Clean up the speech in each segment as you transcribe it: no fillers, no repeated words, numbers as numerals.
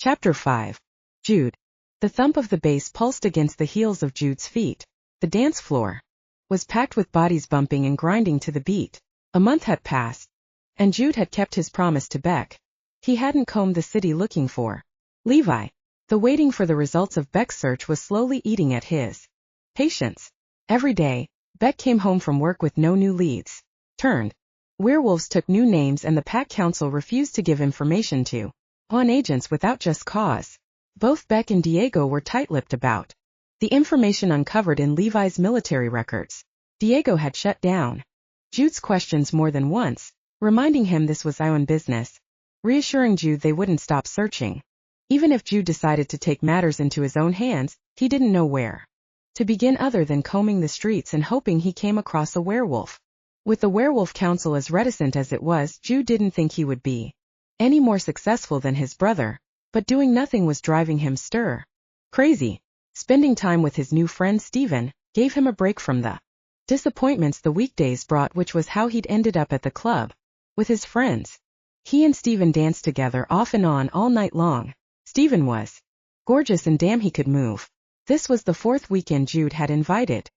Chapter 5. Jude. The thump of the bass pulsed against the heels of Jude's feet. The dance floor was packed with bodies bumping and grinding to the beat. A month had passed, and Jude had kept his promise to Beck. He hadn't combed the city looking for Levi. The waiting for the results of Beck's search was slowly eating at his patience. Every day, Beck came home from work with no new leads. Werewolves took new names and the Pack Council refused to give information to agents without just cause. Both Beck and Diego were tight-lipped about the information uncovered in Levi's military records. Diego had shut down Jude's questions more than once, reminding him this was our own business, reassuring Jude they wouldn't stop searching. Even if Jude decided to take matters into his own hands, he didn't know where to begin other than combing the streets and hoping he came across a werewolf. With the Werewolf Council as reticent as it was, Jude didn't think he would be any more successful than his brother, but doing nothing was driving him crazy. Spending time with his new friend Steven gave him a break from the disappointments the weekdays brought, which was how he'd ended up at the club with his friends. He and Steven danced together off and on all night long. Steven was gorgeous and damn he could move. This was the fourth weekend Jude had invited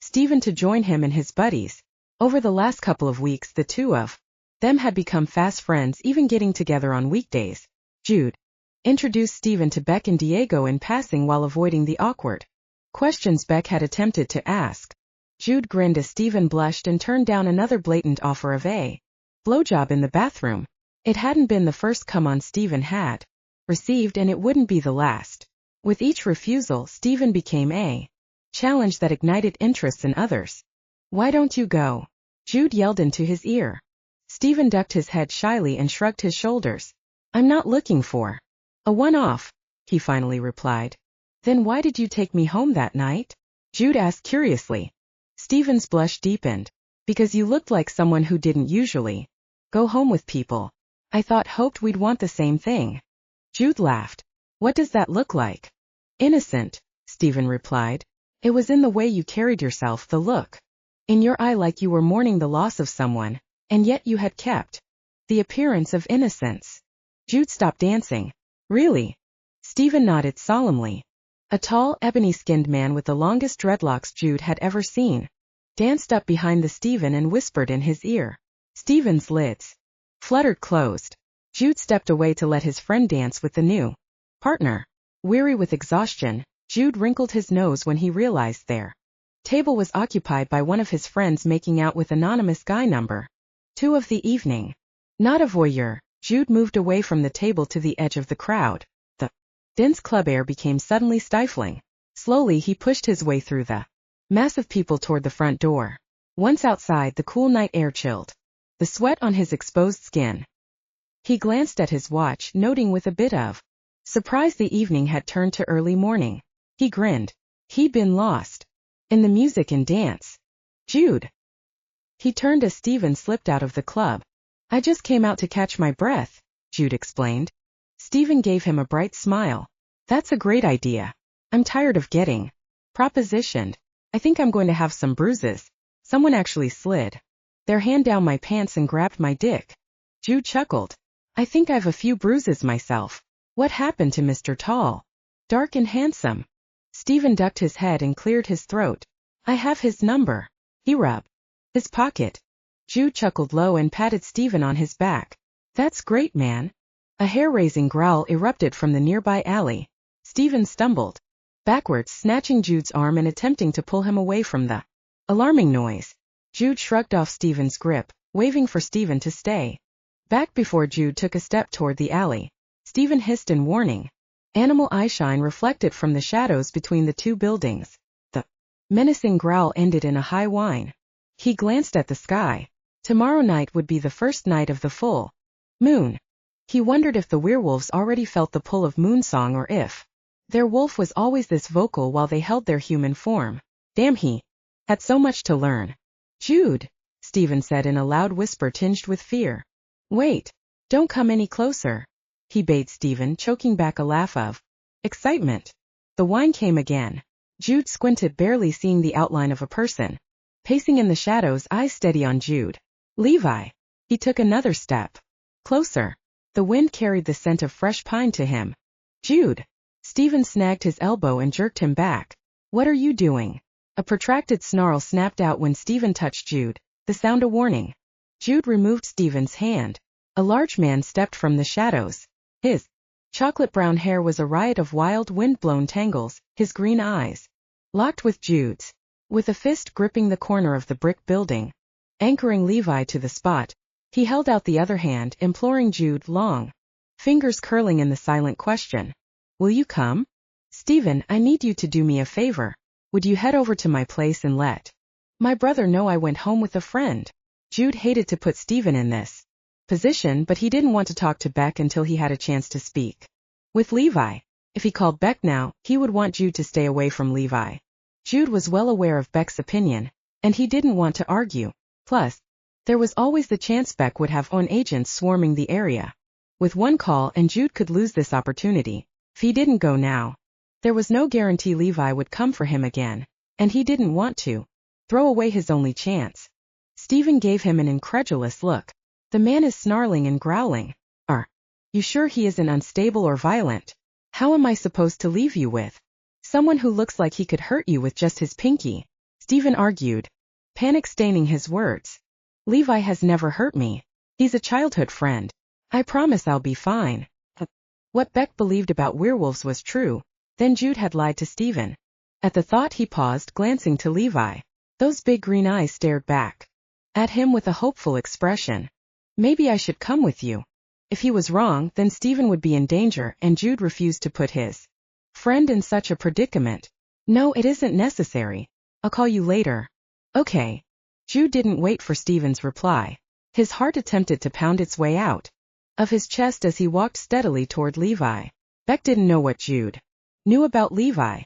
Steven to join him and his buddies. Over the last couple of weeks the two of them had become fast friends, even getting together on weekdays. Jude introduced Steven to Beck and Diego in passing while avoiding the awkward questions Beck had attempted to ask. Jude grinned as Steven blushed and turned down another blatant offer of a blowjob in the bathroom. It hadn't been the first come-on Steven had received, and it wouldn't be the last. With each refusal, Steven became a challenge that ignited interest in others. "Why don't you go?" Jude yelled into his ear. Steven ducked his head shyly and shrugged his shoulders. "I'm not looking for a one-off," he finally replied. "Then why did you take me home that night?" Jude asked curiously. Steven's blush deepened. "Because you looked like someone who didn't usually go home with people. I hoped we'd want the same thing." Jude laughed. "What does that look like?" "Innocent," Steven replied. "It was in the way you carried yourself, the look in your eye like you were mourning the loss of someone, and yet you had kept the appearance of innocence." Jude stopped dancing. "Really?" Steven nodded solemnly. A tall, ebony-skinned man with the longest dreadlocks Jude had ever seen danced up behind the Steven and whispered in his ear. Steven's lids fluttered closed. Jude stepped away to let his friend dance with the new partner. Weary with exhaustion, Jude wrinkled his nose when he realized their table was occupied by one of his friends making out with anonymous guy number 2 of the evening. Not a voyeur, Jude moved away from the table to the edge of the crowd. The dense club air became suddenly stifling. Slowly he pushed his way through the mass of people toward the front door. Once outside, the cool night air chilled the sweat on his exposed skin. He glanced at his watch, noting with a bit of surprise the evening had turned to early morning. He grinned. He'd been lost in the music and dance. "Jude." He turned as Steven slipped out of the club. "I just came out to catch my breath," Jude explained. Steven gave him a bright smile. "That's a great idea. I'm tired of getting propositioned. I think I'm going to have some bruises." Someone actually slid their hand down my pants and grabbed my dick. Jude chuckled. "I think I've a few bruises myself." "What happened to Mr. Tall, Dark and Handsome?" Steven ducked his head and cleared his throat. "I have his number." He rubbed his pocket. Jude chuckled low and patted Steven on his back. "That's great, man." A hair-raising growl erupted from the nearby alley. Steven stumbled backwards, snatching Jude's arm and attempting to pull him away from the alarming noise. Jude shrugged off Steven's grip, waving for Steven to stay back before Jude took a step toward the alley. Steven hissed in warning. Animal eyeshine reflected from the shadows between the two buildings. The menacing growl ended in a high whine. He glanced at the sky. Tomorrow night would be the first night of the full moon. He wondered if the werewolves already felt the pull of Moonsong, or if their wolf was always this vocal while they held their human form. Damn, he had so much to learn. "Jude," Steven said in a loud whisper tinged with fear. "Wait. Don't come any closer," he bade Steven, choking back a laugh of excitement. The whine came again. Jude squinted, barely seeing the outline of a person pacing in the shadows, eyes steady on Jude. "Levi." He took another step closer. The wind carried the scent of fresh pine to him. Jude! Stephen snagged his elbow and jerked him back. What are you doing? A protracted snarl snapped out when Stephen touched Jude, the sound a warning. Jude removed Stephen's hand. A large man stepped from the shadows. His chocolate brown hair was a riot of wild wind-blown tangles, his green eyes locked with Jude's. With a fist gripping the corner of the brick building, anchoring Levi to the spot, he held out the other hand, imploring Jude, long fingers curling in the silent question. Will you come? Stephen, I need you to do me a favor. Would you head over to my place and let my brother know I went home with a friend? Jude hated to put Stephen in this position, but he didn't want to talk to Beck until he had a chance to speak with Levi. If he called Beck now, he would want Jude to stay away from Levi. Jude was well aware of Beck's opinion, and he didn't want to argue. Plus, there was always the chance Beck would have own agents swarming the area. With one call and Jude could lose this opportunity. If he didn't go now, there was no guarantee Levi would come for him again, and he didn't want to throw away his only chance. Stephen gave him an incredulous look. The man is snarling and growling. Are you sure he isn't unstable or violent? How am I supposed to leave you with someone who looks like he could hurt you with just his pinky? Stephen argued, panic staining his words. Levi has never hurt me. He's a childhood friend. I promise I'll be fine. What Beck believed about werewolves was true. Then Jude had lied to Stephen. At the thought he paused, glancing to Levi. Those big green eyes stared back at him with a hopeful expression. Maybe I should come with you. If he was wrong, then Stephen would be in danger, and Jude refused to put his friend in such a predicament. No, it isn't necessary. I'll call you later. Okay. Jude didn't wait for Stephen's reply. His heart attempted to pound its way out of his chest as he walked steadily toward Levi. Beck didn't know what Jude knew about Levi.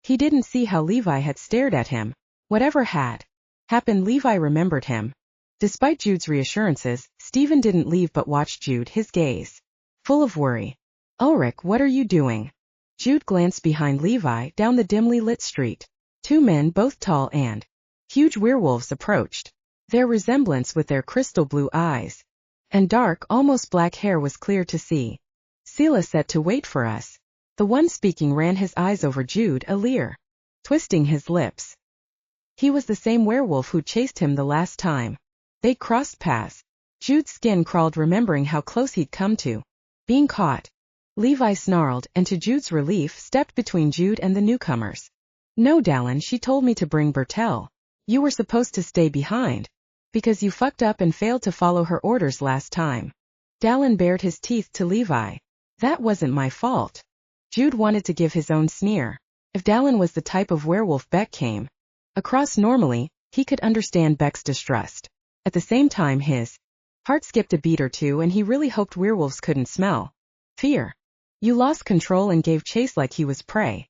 He didn't see how Levi had stared at him. Whatever had happened, Levi remembered him. Despite Jude's reassurances, Stephen didn't leave but watched Jude, his gaze full of worry. Ulrich, what are you doing? Jude glanced behind Levi down the dimly lit street. Two men, both tall and huge werewolves, approached. Their resemblance with their crystal blue eyes and dark, almost black hair was clear to see. Sela said to wait for us. The one speaking ran his eyes over Jude, a leer twisting his lips. He was the same werewolf who chased him the last time they crossed paths. Jude's skin crawled, remembering how close he'd come to being caught. Levi snarled, and to Jude's relief stepped between Jude and the newcomers. No, Dallin, she told me to bring Bertel. You were supposed to stay behind because you fucked up and failed to follow her orders last time. Dallin bared his teeth to Levi. That wasn't my fault. Jude wanted to give his own sneer. If Dallin was the type of werewolf Beck came across normally, he could understand Beck's distrust. At the same time, his heart skipped a beat or two, and he really hoped werewolves couldn't smell fear. You lost control and gave chase like he was prey.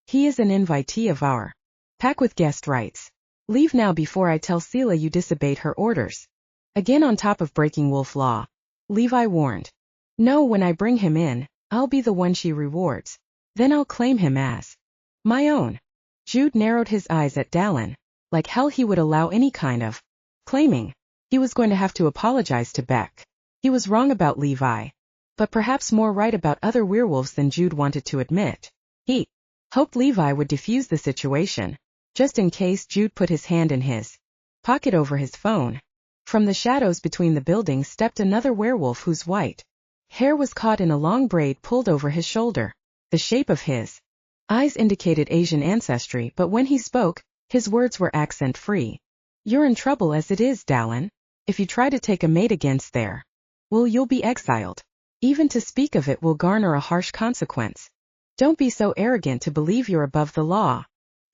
He is an invitee of our pack with guest rights. Leave now before I tell Sela you disobeyed her orders. Again on top of breaking wolf law. Levi warned. No, when I bring him in, I'll be the one she rewards. Then I'll claim him as my own. Jude narrowed his eyes at Dallin. Like hell he would allow any kind of claiming. He was going to have to apologize to Beck. He was wrong about Levi, but perhaps more right about other werewolves than Jude wanted to admit. He hoped Levi would defuse the situation. Just in case, Jude put his hand in his pocket over his phone. From the shadows between the buildings stepped another werewolf whose white hair was caught in a long braid pulled over his shoulder. The shape of his eyes indicated Asian ancestry, but when he spoke, his words were accent-free. You're in trouble as it is, Dallin. If you try to take a mate against there, well, you'll be exiled. Even to speak of it will garner a harsh consequence. Don't be so arrogant to believe you're above the law.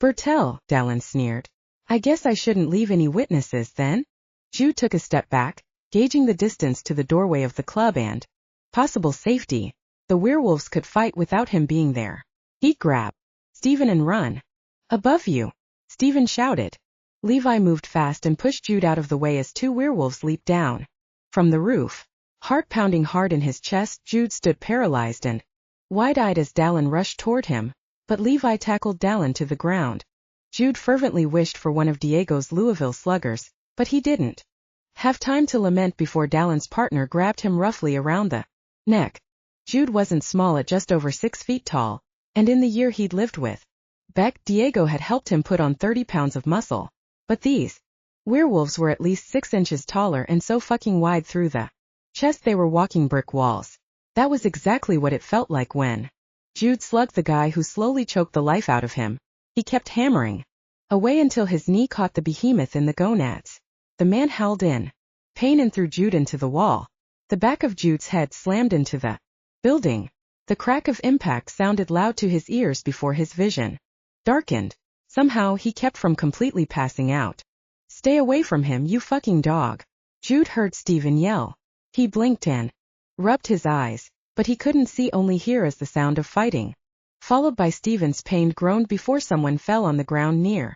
Bertel, Dallin sneered. I guess I shouldn't leave any witnesses then? Jude took a step back, gauging the distance to the doorway of the club and possible safety. The werewolves could fight without him being there. He'd grab Stephen and run. Above you, Stephen shouted. Levi moved fast and pushed Jude out of the way as two werewolves leaped down from the roof. Heart pounding hard in his chest, Jude stood paralyzed and wide-eyed as Dallin rushed toward him. But Levi tackled Dallin to the ground. Jude fervently wished for one of Diego's Louisville sluggers, but he didn't have time to lament before Dallin's partner grabbed him roughly around the neck. Jude wasn't small at just over 6 feet tall, and in the year he'd lived with Beck, Diego had helped him put on 30 pounds of muscle. But these werewolves were at least 6 inches taller and so fucking wide through the chest they were walking brick walls. That was exactly what it felt like when Jude slugged the guy who slowly choked the life out of him. He kept hammering away until his knee caught the behemoth in the gonads. The man howled in pain and threw Jude into the wall. The back of Jude's head slammed into the building. The crack of impact sounded loud to his ears before his vision darkened. Somehow he kept from completely passing out. "Stay away from him, you fucking dog." Jude heard Steven yell. He blinked and rubbed his eyes, but he couldn't see, only hear as the sound of fighting, followed by Steven's pained groan before someone fell on the ground near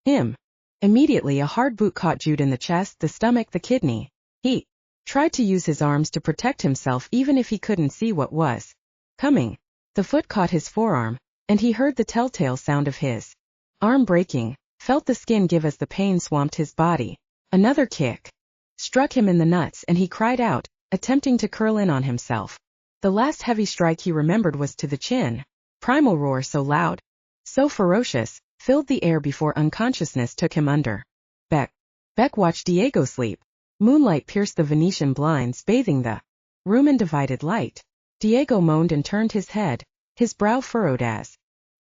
him. Immediately a hard boot caught Jude in the chest, the stomach, the kidney. He tried to use his arms to protect himself even if he couldn't see what was coming. The foot caught his forearm, and he heard the telltale sound of his arm breaking, felt the skin give as the pain swamped his body. Another kick struck him in the nuts and he cried out, attempting to curl in on himself. The last heavy strike he remembered was to the chin. Primal roar so loud, so ferocious, filled the air before unconsciousness took him under. Beck watched Diego sleep. Moonlight pierced the Venetian blinds, bathing the room in divided light. Diego moaned and turned his head, his brow furrowed as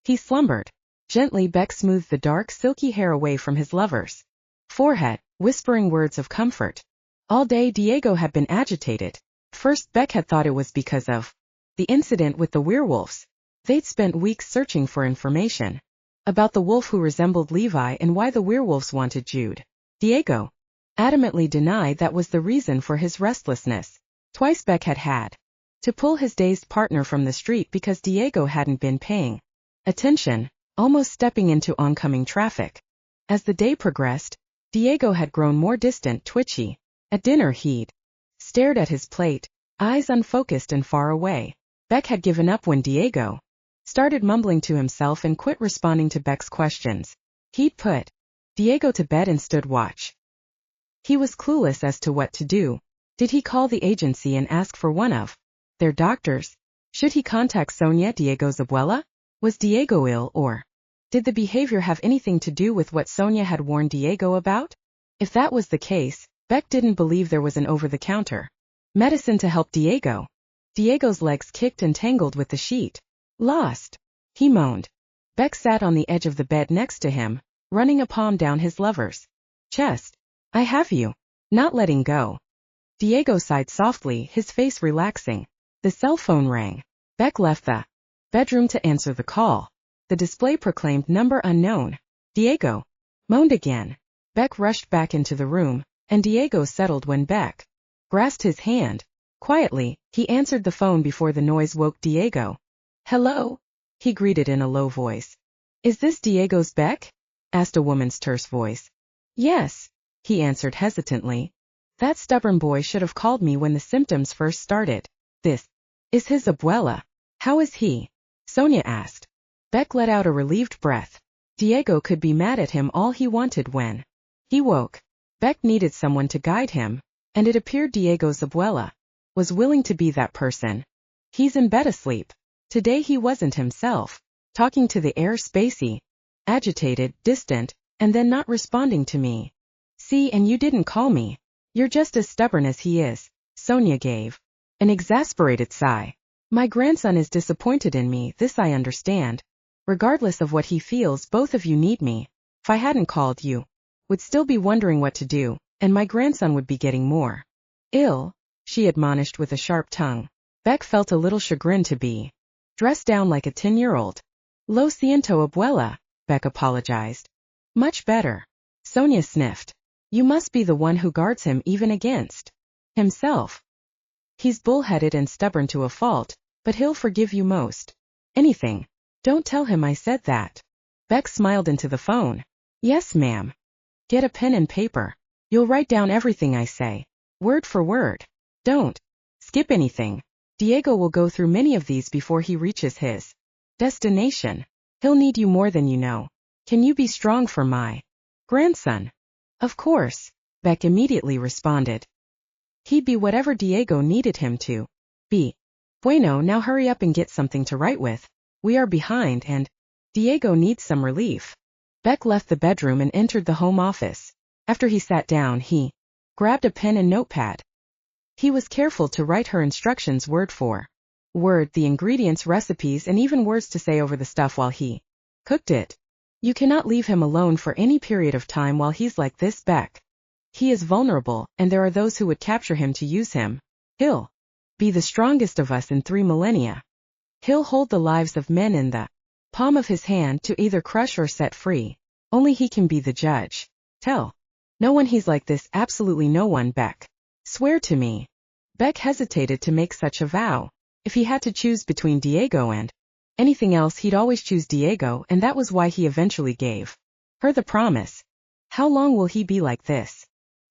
he slumbered. Gently Beck smoothed the dark, silky hair away from his lover's forehead, whispering words of comfort. All day Diego had been agitated. First Beck had thought it was because of the incident with the werewolves. They'd spent weeks searching for information about the wolf who resembled Levi and why the werewolves wanted Jude. Diego adamantly denied that was the reason for his restlessness. Twice Beck had to pull his dazed partner from the street because Diego hadn't been paying attention, almost stepping into oncoming traffic. As the day progressed, Diego had grown more distant, twitchy. At dinner he'd stared at his plate, eyes unfocused and far away. Beck had given up when Diego started mumbling to himself and quit responding to Beck's questions. He'd put Diego to bed and stood watch. He was clueless as to what to do. Did he call the agency and ask for one of their doctors? Should he contact Sonia, Diego's abuela? Was Diego ill, or did the behavior have anything to do with what Sonia had warned Diego about? If that was the case, Beck didn't believe there was an over-the-counter medicine to help Diego. Diego's legs kicked and tangled with the sheet. "Lost," he moaned. Beck sat on the edge of the bed next to him, running a palm down his lover's chest. "I have you." Not letting go. Diego sighed softly, his face relaxing. The cell phone rang. Beck left the bedroom to answer the call. The display proclaimed number unknown. Diego moaned again. Beck rushed back into the room, and Diego settled when Beck grasped his hand. Quietly, he answered the phone before the noise woke Diego. "Hello?" he greeted in a low voice. "Is this Diego's Beck?" asked a woman's terse voice. "Yes," he answered hesitantly. "That stubborn boy should have called me when the symptoms first started. This is his abuela. How is he?" Sonia asked. Beck let out a relieved breath. Diego could be mad at him all he wanted when he woke. Beck needed someone to guide him, and it appeared Diego's abuela was willing to be that person. "He's in bed asleep." Today he wasn't himself, talking to the air, spacey, agitated, distant, and then not responding to me. "See, and you didn't call me. You're just as stubborn as he is." Sonia gave an exasperated sigh. "My grandson is disappointed in me, this I understand. Regardless of what he feels, both of you need me. If I hadn't called, you would still be wondering what to do, and my grandson would be getting more ill," she admonished with a sharp tongue. Beck felt a little chagrined to be dressed down like a 10-year-old. "Lo siento, abuela," Beck apologized. "Much better." Sonia sniffed. "You must be the one who guards him even against himself. He's bullheaded and stubborn to a fault, but he'll forgive you most anything. Don't tell him I said that." Beck smiled into the phone. "Yes, ma'am. Get a pen and paper. You'll write down everything I say, word for word. Don't skip anything. Diego will go through many of these before he reaches his destination. He'll need you more than you know. Can you be strong for my grandson?" "Of course," Beck immediately responded. He'd be whatever Diego needed him to be. Bueno, now hurry up and get something to write with. We are behind and Diego needs some relief. Beck left the bedroom and entered the home office. After he sat down, he grabbed a pen and notepad. He was careful to write her instructions word for word, the ingredients, recipes, and even words to say over the stuff while he cooked it. You cannot leave him alone for any period of time while he's like this, Beck. He is vulnerable, and there are those who would capture him to use him. He'll be the strongest of us in 3 millennia. He'll hold the lives of men in the palm of his hand to either crush or set free. Only he can be the judge. Tell no one he's like this, absolutely no one, Beck. Swear to me. Beck hesitated to make such a vow. If he had to choose between Diego and anything else, he'd always choose Diego, and that was why he eventually gave her the promise. How long will he be like this?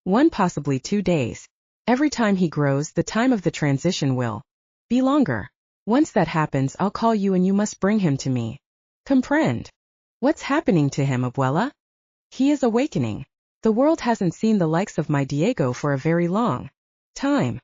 1, possibly 2 days. Every time he grows, the time of the transition will be longer. Once that happens, I'll call you and you must bring him to me. Comprehend? What's happening to him, Abuela? He is awakening. The world hasn't seen the likes of my Diego for a very long time.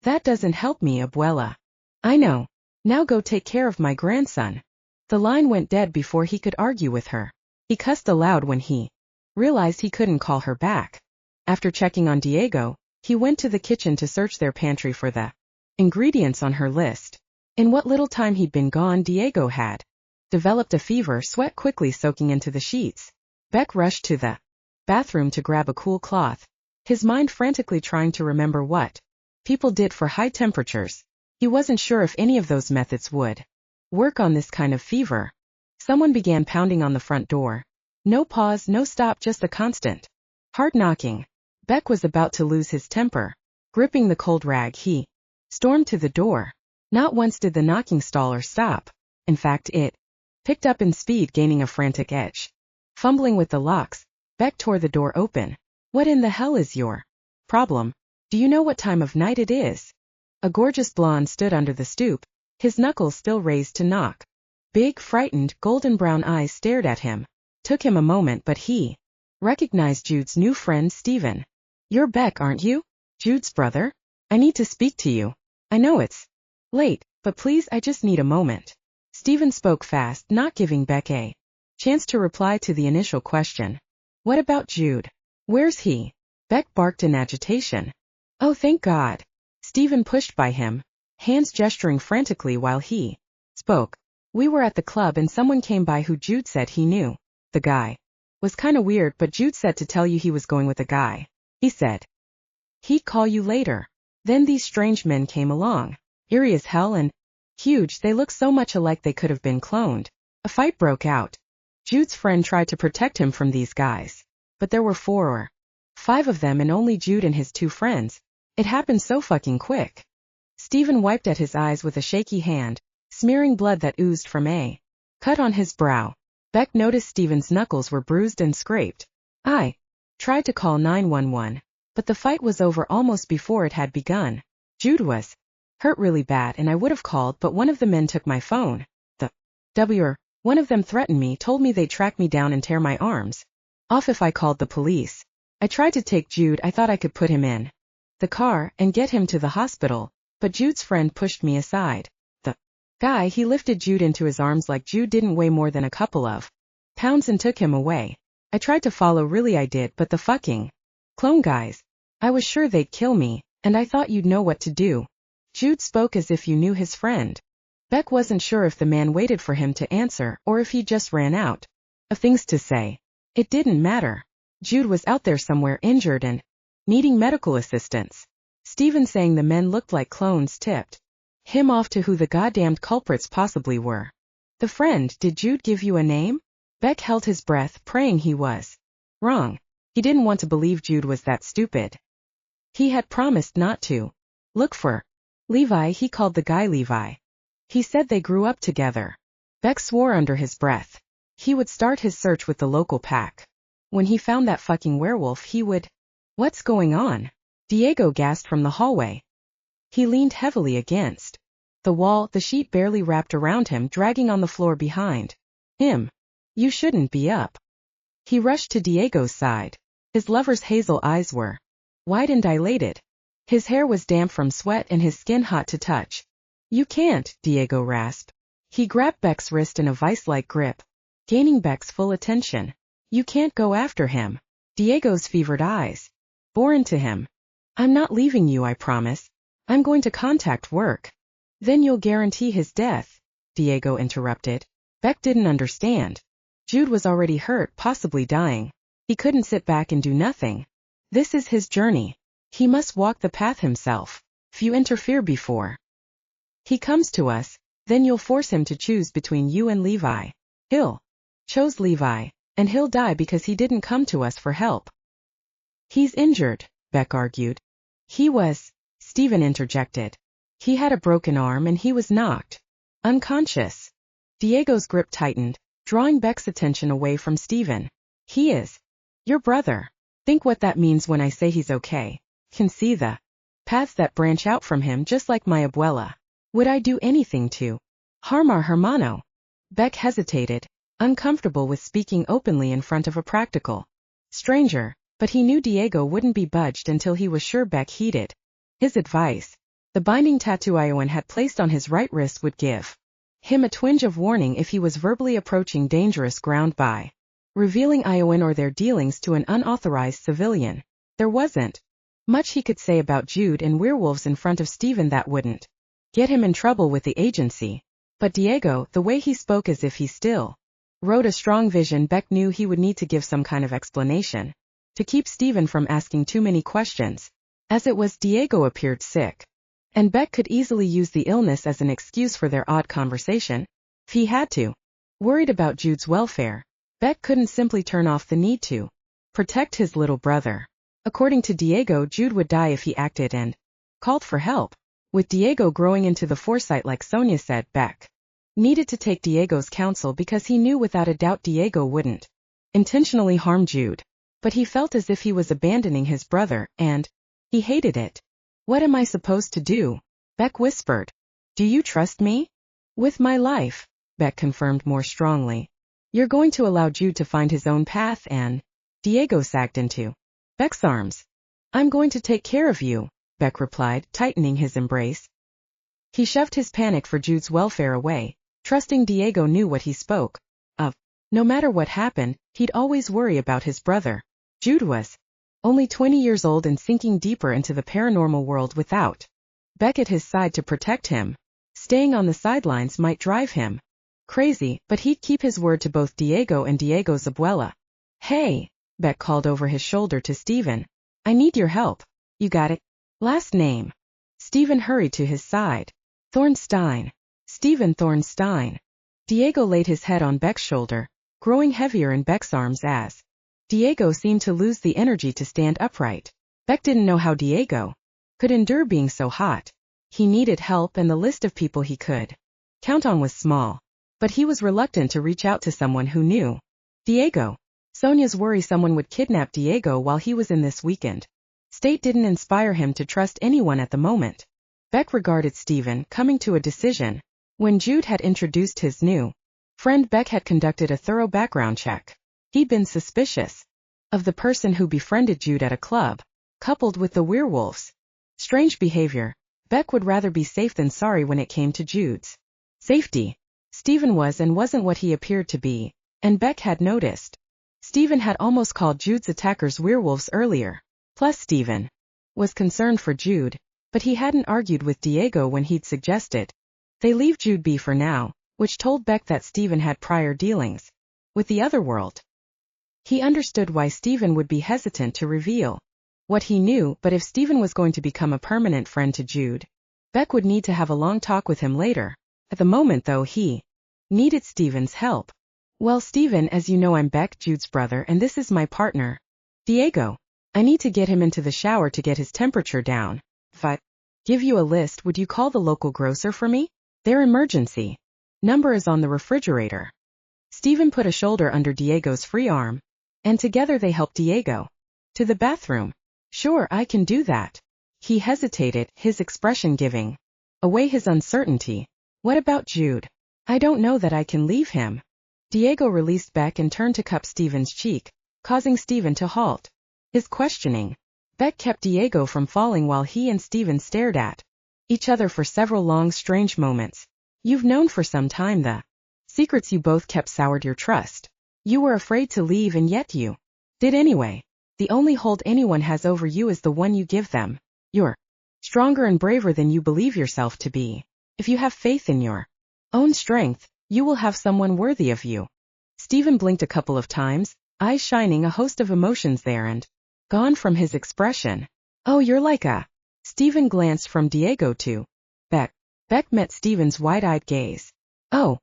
That doesn't help me, Abuela. I know. Now go take care of my grandson. The line went dead before he could argue with her. He cussed aloud when he realized he couldn't call her back. After checking on Diego, he went to the kitchen to search their pantry for the ingredients on her list. In what little time he'd been gone, Diego had developed a fever, sweat quickly soaking into the sheets. Beck rushed to the bathroom to grab a cool cloth, his mind frantically trying to remember what people did for high temperatures. He wasn't sure if any of those methods would work on this kind of fever. Someone began pounding on the front door. No pause, no stop, just a constant hard knocking. Beck was about to lose his temper. Gripping the cold rag, he stormed to the door. Not once did the knocking stall or stop. In fact, it picked up in speed, gaining a frantic edge. Fumbling with the locks, Beck tore the door open. What in the hell is your problem? Do you know what time of night it is? A gorgeous blonde stood under the stoop, his knuckles still raised to knock. Big, frightened, golden brown eyes stared at him. Took him a moment, but he recognized Jude's new friend, Stephen. You're Beck, aren't you? Jude's brother? I need to speak to you. I know it's late, but please, I just need a moment. Stephen spoke fast, not giving Beck a chance to reply to the initial question. What about Jude? Where's he? Beck barked in agitation. Oh, thank God. Stephen pushed by him, hands gesturing frantically while he spoke. We were at the club and someone came by who Jude said he knew. The guy was kinda weird, but Jude said to tell you he was going with a guy. He said he'd call you later. Then these strange men came along. Eerie as hell and huge, they looked so much alike they could have been cloned. A fight broke out. Jude's friend tried to protect him from these guys, but there were 4 or 5 of them and only Jude and his 2 friends. It happened so fucking quick. Stephen wiped at his eyes with a shaky hand, smearing blood that oozed from a cut on his brow. Beck noticed Stephen's knuckles were bruised and scraped. I tried to call 911, but the fight was over almost before it had begun. Jude was hurt really bad and I would have called, but one of the men took my phone. One of them threatened me, told me they'd track me down and tear my arms off if I called the police. I tried to take Jude, I thought I could put him in the car and get him to the hospital, but Jude's friend pushed me aside. The guy, he lifted Jude into his arms like Jude didn't weigh more than a couple of pounds and took him away. I tried to follow, really I did, but the fucking clone guys, I was sure they'd kill me, and I thought you'd know what to do. Jude spoke as if you knew his friend. Beck wasn't sure if the man waited for him to answer or if he just ran out of things to say. It didn't matter. Jude was out there somewhere, injured and needing medical assistance. Stephen saying the men looked like clones tipped him off to who the goddamned culprits possibly were. The friend, did Jude give you a name? Beck held his breath, praying he was wrong. He didn't want to believe Jude was that stupid. He had promised not to look for Levi. He called the guy Levi. He said they grew up together. Beck swore under his breath. He would start his search with the local pack. When he found that fucking werewolf, he would... What's going on? Diego gasped from the hallway. He leaned heavily against the wall, the sheet barely wrapped around him, dragging on the floor behind him. You shouldn't be up. He rushed to Diego's side. His lover's hazel eyes were wide and dilated. His hair was damp from sweat and his skin hot to touch. You can't, Diego rasped. He grabbed Beck's wrist in a vice-like grip, gaining Beck's full attention. You can't go after him. Diego's fevered eyes bore into him. I'm not leaving you, I promise. I'm going to contact work. Then you'll guarantee his death, Diego interrupted. Beck didn't understand. Jude was already hurt, possibly dying. He couldn't sit back and do nothing. This is his journey. He must walk the path himself. Few interfere before he comes to us, then you'll force him to choose between you and Levi. He'll chose Levi, and he'll die because he didn't come to us for help. He's injured, Beck argued. He was, Stephen interjected. He had a broken arm and he was knocked unconscious. Diego's grip tightened, drawing Beck's attention away from Stephen. He is your brother. Think what that means when I say he's okay. Can see the paths that branch out from him just like my abuela. Would I do anything to harm our hermano? Beck hesitated, uncomfortable with speaking openly in front of a practical stranger, but he knew Diego wouldn't be budged until he was sure Beck heeded his advice. The binding tattoo Iowan had placed on his right wrist would give him a twinge of warning if he was verbally approaching dangerous ground by revealing Iowan or their dealings to an unauthorized civilian. There wasn't much he could say about Jude and werewolves in front of Stephen that wouldn't get him in trouble with the agency. But Diego, the way he spoke as if he still rode a strong vision, Beck knew he would need to give some kind of explanation to keep Stephen from asking too many questions. As it was, Diego appeared sick, and Beck could easily use the illness as an excuse for their odd conversation. If he had to. Worried about Jude's welfare, Beck couldn't simply turn off the need to protect his little brother. According to Diego, Jude would die if he acted and called for help. With Diego growing into the foresight like Sonia said, Beck needed to take Diego's counsel because he knew without a doubt Diego wouldn't intentionally harm Jude. But he felt as if he was abandoning his brother, and he hated it. What am I supposed to do? Beck whispered. Do you trust me? With my life, Beck confirmed more strongly. You're going to allow Jude to find his own path and Diego sagged into Beck's arms. I'm going to take care of you, Beck replied, tightening his embrace. He shoved his panic for Jude's welfare away, trusting Diego knew what he spoke of. No matter what happened, he'd always worry about his brother. Jude was only 20 years old and sinking deeper into the paranormal world without Beck at his side to protect him. Staying on the sidelines might drive him crazy, but he'd keep his word to both Diego and Diego's abuela. Hey, Beck called over his shoulder to Stephen. I need your help. You got it? Last name. Stephen hurried to his side. Thornstein. Stephen Thornstein. Diego laid his head on Beck's shoulder, growing heavier in Beck's arms as Diego seemed to lose the energy to stand upright. Beck didn't know how Diego could endure being so hot. He needed help and the list of people he could count on was small. But he was reluctant to reach out to someone who knew Diego. Sonia's worry someone would kidnap Diego while he was in this weekend state didn't inspire him to trust anyone at the moment. Beck regarded Stephen coming to a decision. When Jude had introduced his new friend, Beck had conducted a thorough background check. He'd been suspicious of the person who befriended Jude at a club, coupled with the werewolves' strange behavior. Beck would rather be safe than sorry when it came to Jude's safety. Stephen was and wasn't what he appeared to be, and Beck had noticed. Stephen had almost called Jude's attackers werewolves earlier. Plus Stephen was concerned for Jude, but he hadn't argued with Diego when he'd suggested they leave Jude be for now, which told Beck that Stephen had prior dealings with the other world. He understood why Stephen would be hesitant to reveal what he knew, but if Stephen was going to become a permanent friend to Jude, Beck would need to have a long talk with him later. At the moment though, he needed Stephen's help. Well, Stephen, as you know, I'm Beck, Jude's brother, and this is my partner, Diego. I need to get him into the shower to get his temperature down. If I give you a list, would you call the local grocer for me? Their emergency number is on the refrigerator. Stephen put a shoulder under Diego's free arm, and together they helped Diego to the bathroom. Sure, I can do that. He hesitated, his expression giving away his uncertainty. What about Jude? I don't know that I can leave him. Diego released Beck and turned to cup Stephen's cheek, causing Stephen to halt his questioning. Beck kept Diego from falling while he and Stephen stared at each other for several long strange moments. You've known for some time the secrets you both kept soured your trust. You were afraid to leave and yet you did anyway. The only hold anyone has over you is the one you give them. You're stronger and braver than you believe yourself to be. If you have faith in your own strength, you will have someone worthy of you. Stephen blinked a couple of times, eyes shining, a host of emotions there and gone from his expression. Oh, you're like a... Stephen glanced from Diego to Beck. Beck met Stephen's wide-eyed gaze. Oh,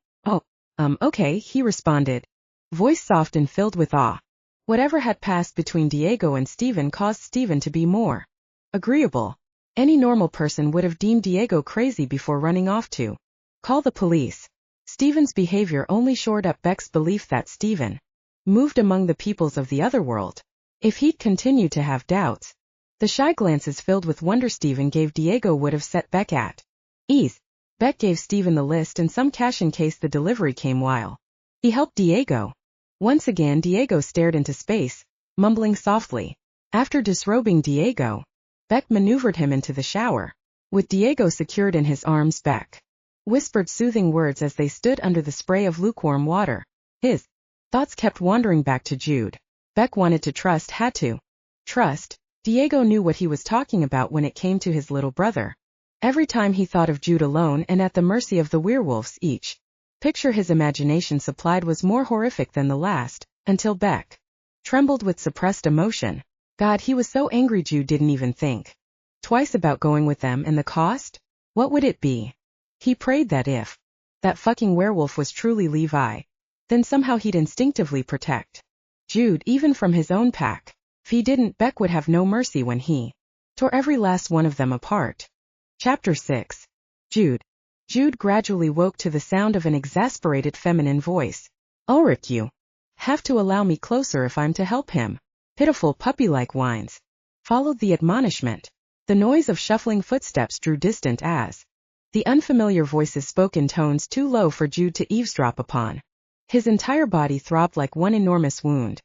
okay, he responded, voice soft and filled with awe. Whatever had passed between Diego and Stephen caused Stephen to be more agreeable. Any normal person would have deemed Diego crazy before running off to call the police. Stephen's behavior only shored up Beck's belief that Stephen moved among the peoples of the other world. If he'd continued to have doubts, the shy glances filled with wonder Stephen gave Diego would have set Beck at ease. Beck gave Stephen the list and some cash in case the delivery came while he helped Diego. Once again Diego stared into space, mumbling softly. After disrobing Diego, Beck maneuvered him into the shower. With Diego secured in his arms, Beck whispered soothing words as they stood under the spray of lukewarm water. His thoughts kept wandering back to Jude. Beck wanted to trust, had to trust. Diego knew what he was talking about when it came to his little brother. Every time he thought of Jude alone and at the mercy of the werewolves, each picture his imagination supplied was more horrific than the last, until Beck trembled with suppressed emotion. God, he was so angry Jude didn't even think twice about going with them, and the cost? What would it be? He prayed that if that fucking werewolf was truly Levi, then somehow he'd instinctively protect Jude even from his own pack. If he didn't, Beck would have no mercy when he tore every last one of them apart. Chapter 6. Jude. Jude gradually woke to the sound of an exasperated feminine voice. Ulrich, you have to allow me closer if I'm to help him. Pitiful puppy-like whines followed the admonishment. The noise of shuffling footsteps drew distant as the unfamiliar voices spoke in tones too low for Jude to eavesdrop upon. His entire body throbbed like one enormous wound.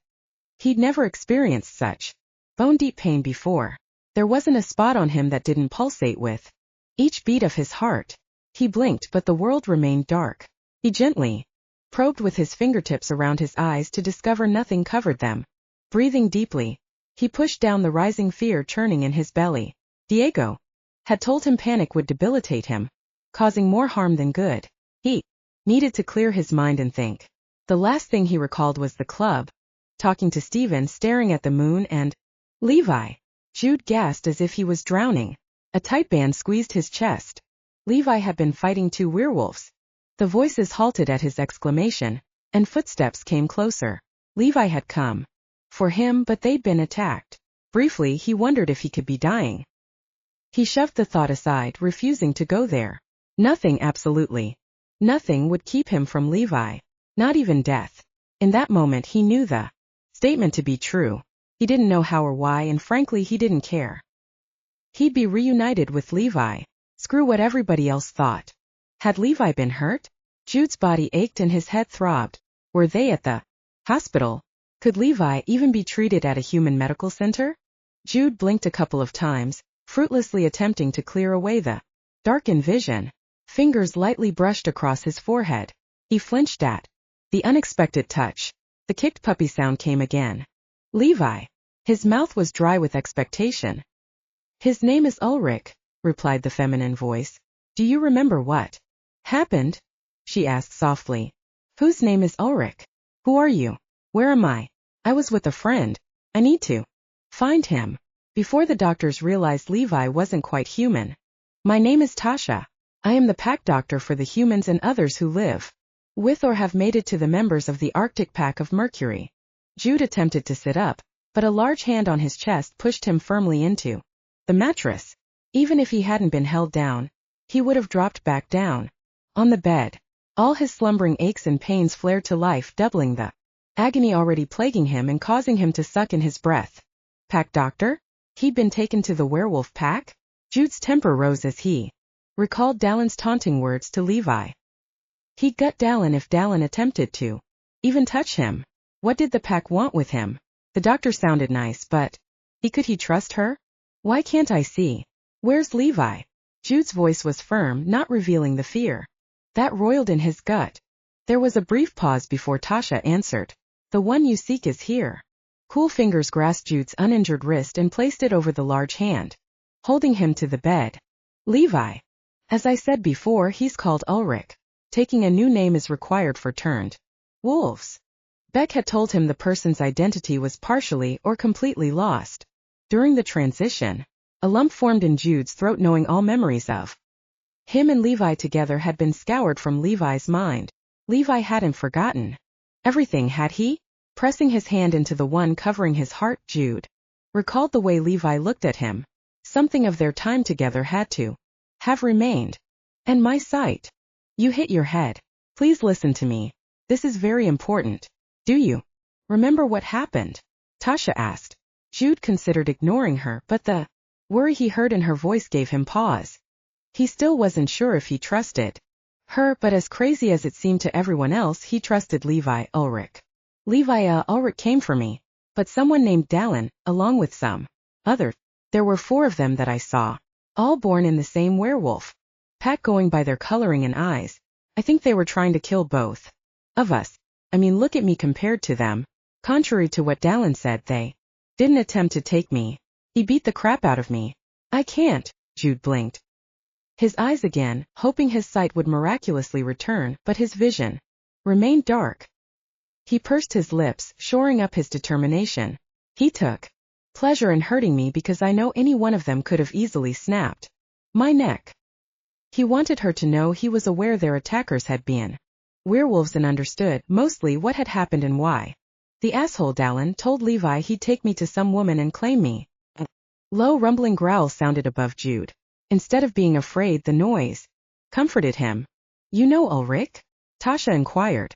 He'd never experienced such bone-deep pain before. There wasn't a spot on him that didn't pulsate with each beat of his heart. He blinked, but the world remained dark. He gently probed with his fingertips around his eyes to discover nothing covered them. Breathing deeply, he pushed down the rising fear churning in his belly. Diego had told him panic would debilitate him, causing more harm than good. He needed to clear his mind and think. The last thing he recalled was the club, talking to Stephen, staring at the moon, and Levi. Jude gasped as if he was drowning. A tight band squeezed his chest. Levi had been fighting 2 werewolves. The voices halted at his exclamation, and footsteps came closer. Levi had come for him, but they'd been attacked. Briefly, he wondered if he could be dying. He shoved the thought aside, refusing to go there. Nothing, absolutely nothing, would keep him from Levi. Not even death. In that moment he knew the statement to be true. He didn't know how or why, and frankly he didn't care. He'd be reunited with Levi. Screw what everybody else thought. Had Levi been hurt? Jude's body ached and his head throbbed. Were they at the hospital? Could Levi even be treated at a human medical center? Jude blinked a couple of times, fruitlessly attempting to clear away the darkened vision. Fingers lightly brushed across his forehead. He flinched at the unexpected touch. The kicked puppy sound came again. Levi. His mouth was dry with expectation. His name is Ulrich, replied the feminine voice. Do you remember what happened? She asked softly. Whose name is Ulrich? Who are you? Where am I? I was with a friend. I need to find him. Before the doctors realized Levi wasn't quite human. My name is Tasha. I am the pack doctor for the humans and others who live with or have made it to the members of the Arctic Pack of Mercury. Jude attempted to sit up, but a large hand on his chest pushed him firmly into the mattress. Even if he hadn't been held down, he would have dropped back down on the bed. All his slumbering aches and pains flared to life, doubling the agony already plaguing him and causing him to suck in his breath. Pack doctor? He'd been taken to the werewolf pack? Jude's temper rose as he recalled Dallin's taunting words to Levi. He'd gut Dallin if Dallin attempted to even touch him. What did the pack want with him? The doctor sounded nice, but could he trust her? Why can't I see? Where's Levi? Jude's voice was firm, not revealing the fear that roiled in his gut. There was a brief pause before Tasha answered. The one you seek is here. Cool fingers grasped Jude's uninjured wrist and placed it over the large hand, holding him to the bed. Levi. As I said before, he's called Ulrich. Taking a new name is required for turned wolves. Beck had told him the person's identity was partially or completely lost. During the transition, a lump formed in Jude's throat, knowing all memories of him and Levi together had been scoured from Levi's mind. Levi hadn't forgotten everything, had he? Pressing his hand into the one covering his heart, Jude recalled the way Levi looked at him. Something of their time together had to have remained. And my sight. You hit your head. Please listen to me. This is very important. Do you remember what happened? Tasha asked. Jude considered ignoring her, but the worry he heard in her voice gave him pause. He still wasn't sure if he trusted her, but as crazy as it seemed to everyone else, he trusted Levi Ulrich. Levi Ulrich came for me, but someone named Dallin, along with some other. There were 4 of them that I saw, all born in the same werewolf pack, going by their coloring and eyes. I think they were trying to kill both of us. I mean, look at me compared to them. Contrary to what Dallin said, they didn't attempt to take me. He beat the crap out of me. I can't. Jude blinked his eyes again, hoping his sight would miraculously return, but his vision remained dark. He pursed his lips, shoring up his determination. He took pleasure in hurting me because I know any one of them could have easily snapped my neck. He wanted her to know he was aware their attackers had been werewolves and understood mostly what had happened and why. The asshole Dallin told Levi he'd take me to some woman and claim me. A low rumbling growl sounded above Jude. Instead of being afraid, the noise comforted him. You know Ulrich? Tasha inquired.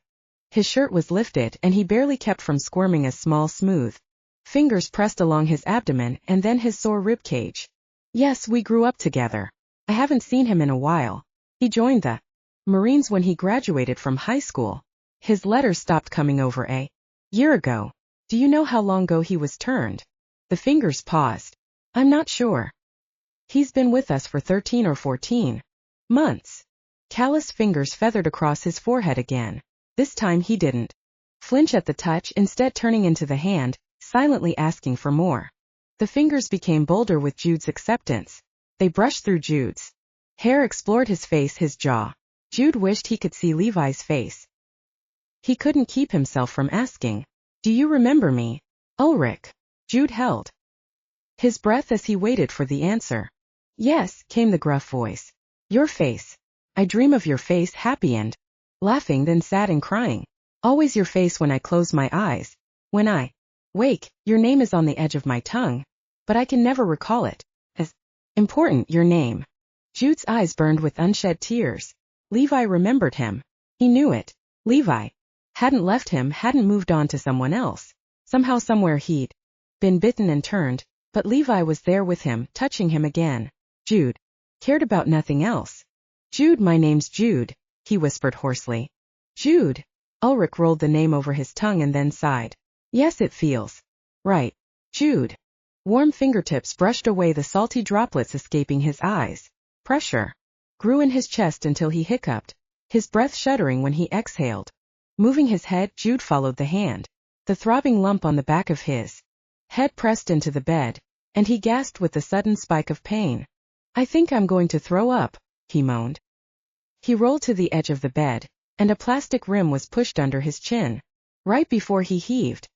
His shirt was lifted and he barely kept from squirming as small, smooth fingers pressed along his abdomen and then his sore rib cage. Yes, we grew up together. I haven't seen him in a while. He joined the Marines when he graduated from high school. His letters stopped coming over a year ago. Do you know how long ago he was turned? The fingers paused. I'm not sure. He's been with us for 13 or 14 months. Callous fingers feathered across his forehead again. This time he didn't flinch at the touch, instead turning into the hand, silently asking for more. The fingers became bolder with Jude's acceptance. They brushed through Jude's hair, explored his face, his jaw. Jude wished he could see Levi's face. He couldn't keep himself from asking, do you remember me, Ulrich? Jude held his breath as he waited for the answer. Yes, came the gruff voice. Your face. I dream of your face, happy and laughing, then sad and crying. Always your face when I close my eyes. When I wake, your name is on the edge of my tongue, but I can never recall it. As important, your name. Jude's eyes burned with unshed tears. Levi remembered him. He knew it. Levi hadn't left him, hadn't moved on to someone else. Somehow, somewhere he'd been bitten and turned, but Levi was there with him, touching him again. Jude cared about nothing else. Jude, my name's Jude, he whispered hoarsely. Jude. Ulrich rolled the name over his tongue and then sighed. Yes, it feels right. Jude. Warm fingertips brushed away the salty droplets escaping his eyes. Pressure grew in his chest until he hiccuped, his breath shuddering when he exhaled. Moving his head, Jude followed the hand. The throbbing lump on the back of his head pressed into the bed, and he gasped with a sudden spike of pain. I think I'm going to throw up, he moaned. He rolled to the edge of the bed, and a plastic rim was pushed under his chin. Right before he heaved,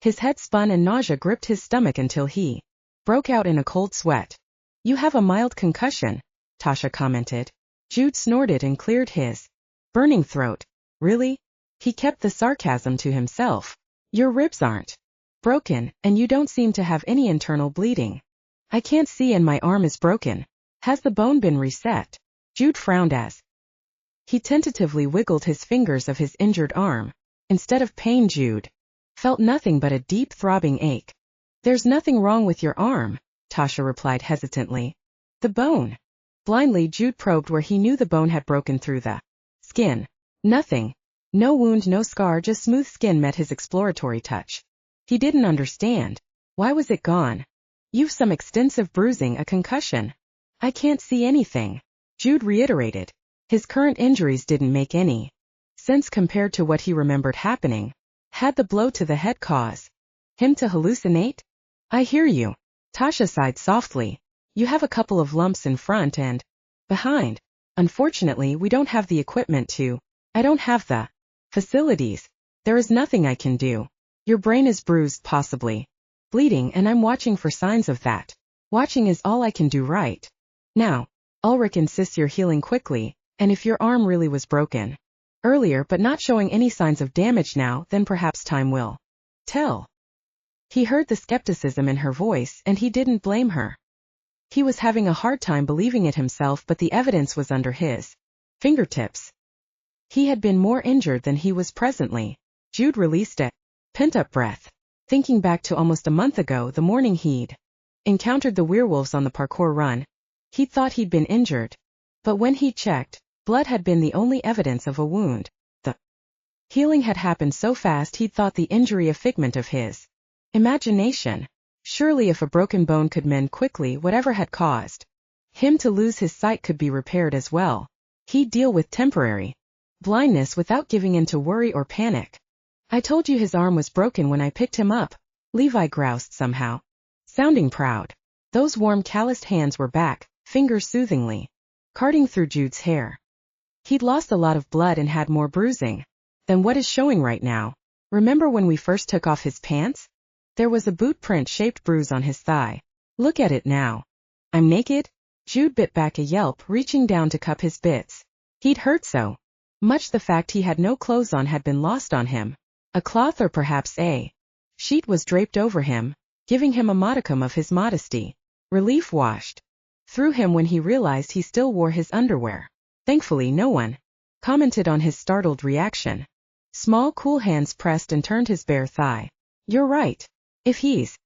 his head spun and nausea gripped his stomach until he broke out in a cold sweat. You have a mild concussion, Tasha commented. Jude snorted and cleared his burning throat. Really? He kept the sarcasm to himself. Your ribs aren't broken, and you don't seem to have any internal bleeding. I can't see, and my arm is broken. Has the bone been reset? Jude frowned as he tentatively wiggled his fingers of his injured arm. Instead of pain, Jude felt nothing but a deep throbbing ache. There's nothing wrong with your arm, Tasha replied hesitantly. The bone. Blindly, Jude probed where he knew the bone had broken through the skin. Nothing. No wound, no scar, just smooth skin met his exploratory touch. He didn't understand. Why was it gone? You've some extensive bruising, a concussion. I can't see anything, Jude reiterated. His current injuries didn't make any sense compared to what he remembered happening. Had the blow to the head caused him to hallucinate? I hear you. Tasha sighed softly. You have a couple of lumps in front and behind. Unfortunately, we don't have the equipment to. I don't have the facilities. There is nothing I can do. Your brain is bruised, possibly bleeding, and I'm watching for signs of that. Watching is all I can do right now. Ulrich insists you're healing quickly, and if your arm really was broken earlier but not showing any signs of damage now, then perhaps time will tell. He heard the skepticism in her voice, and he didn't blame her. He was having a hard time believing it himself, but the evidence was under his fingertips. He had been more injured than he was presently. Jude released a pent-up breath, thinking back to almost a month ago, the morning he'd encountered the werewolves on the parkour run. He'd thought he'd been injured, but when he checked, blood had been the only evidence of a wound. The healing had happened so fast he'd thought the injury a figment of his imagination. Surely if a broken bone could mend quickly, whatever had caused him to lose his sight could be repaired as well. He'd deal with temporary blindness without giving in to worry or panic. I told you his arm was broken when I picked him up, Levi groused somehow, sounding proud. Those warm calloused hands were back, fingers soothingly carting through Jude's hair. He'd lost a lot of blood and had more bruising than what is showing right now. Remember when we first took off his pants? There was a boot print-shaped bruise on his thigh. Look at it now. I'm naked? Jude bit back a yelp, reaching down to cup his bits. He'd hurt so much the fact he had no clothes on had been lost on him. A cloth or perhaps a sheet was draped over him, giving him a modicum of his modesty. Relief washed through him when he realized he still wore his underwear. Thankfully no one commented on his startled reaction. Small cool hands pressed and turned his bare thigh. You're right. If he's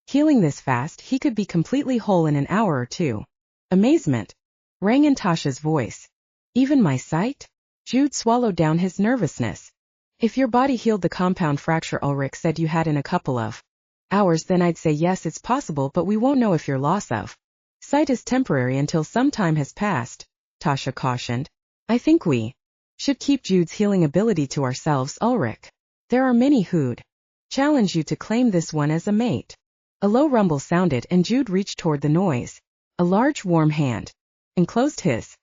healing this fast, he could be completely whole in an hour or two. Amazement rang in Tasha's voice. Even my sight? Jude swallowed down his nervousness. If your body healed the compound fracture Ulrich said you had in a couple of hours, then I'd say yes, it's possible, but we won't know if your loss of sight is temporary until some time has passed, Tasha cautioned. I think we should keep Jude's healing ability to ourselves, Ulrich. There are many who'd challenge you to claim this one as a mate. A low rumble sounded and Jude reached toward the noise. A large warm hand enclosed his.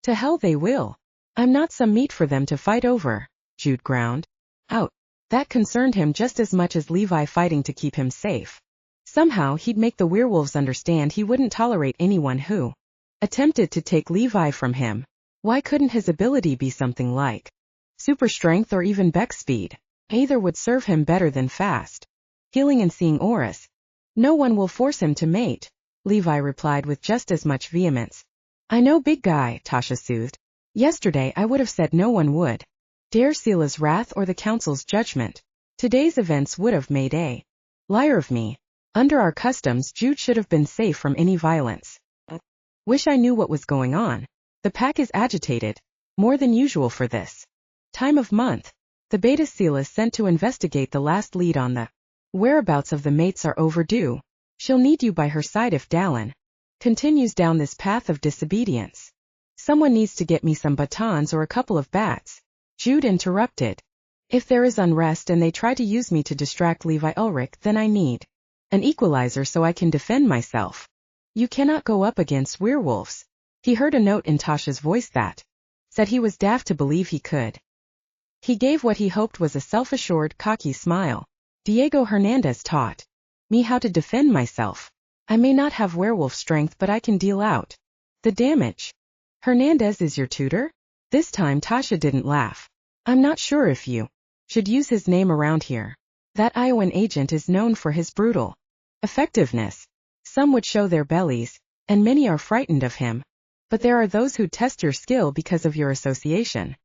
To hell they will. I'm not some meat for them to fight over, Jude ground out. That concerned him just as much as Levi fighting to keep him safe. Somehow he'd make the werewolves understand he wouldn't tolerate anyone who attempted to take Levi from him. Why couldn't his ability be something like super strength or even Beck speed? Either would serve him better than fast healing and seeing auras. No one will force him to mate, Levi replied with just as much vehemence. I know, big guy, Tasha soothed. Yesterday I would have said no one would dare Sela's wrath or the council's judgment. Today's events would have made a liar of me. Under our customs, Jude should have been safe from any violence. Wish I knew what was going on. The pack is agitated, more than usual for this time of month. The Beta Sela sent to investigate the last lead on the whereabouts of the mates are overdue. She'll need you by her side if Dallin continues down this path of disobedience. Someone needs to get me some batons or a couple of bats. Jude interrupted. If there is unrest and they try to use me to distract Levi Ulrich, then I need an equalizer so I can defend myself. You cannot go up against werewolves. He heard a note in Tasha's voice that said he was daft to believe he could. He gave what he hoped was a self-assured, cocky smile. Diego Hernandez taught me how to defend myself. I may not have werewolf strength, but I can deal out the damage. Hernandez is your tutor? This time Tasha didn't laugh. I'm not sure if you should use his name around here. That Iowan agent is known for his brutal effectiveness. Some would show their bellies, and many are frightened of him. But there are those who test your skill because of your association.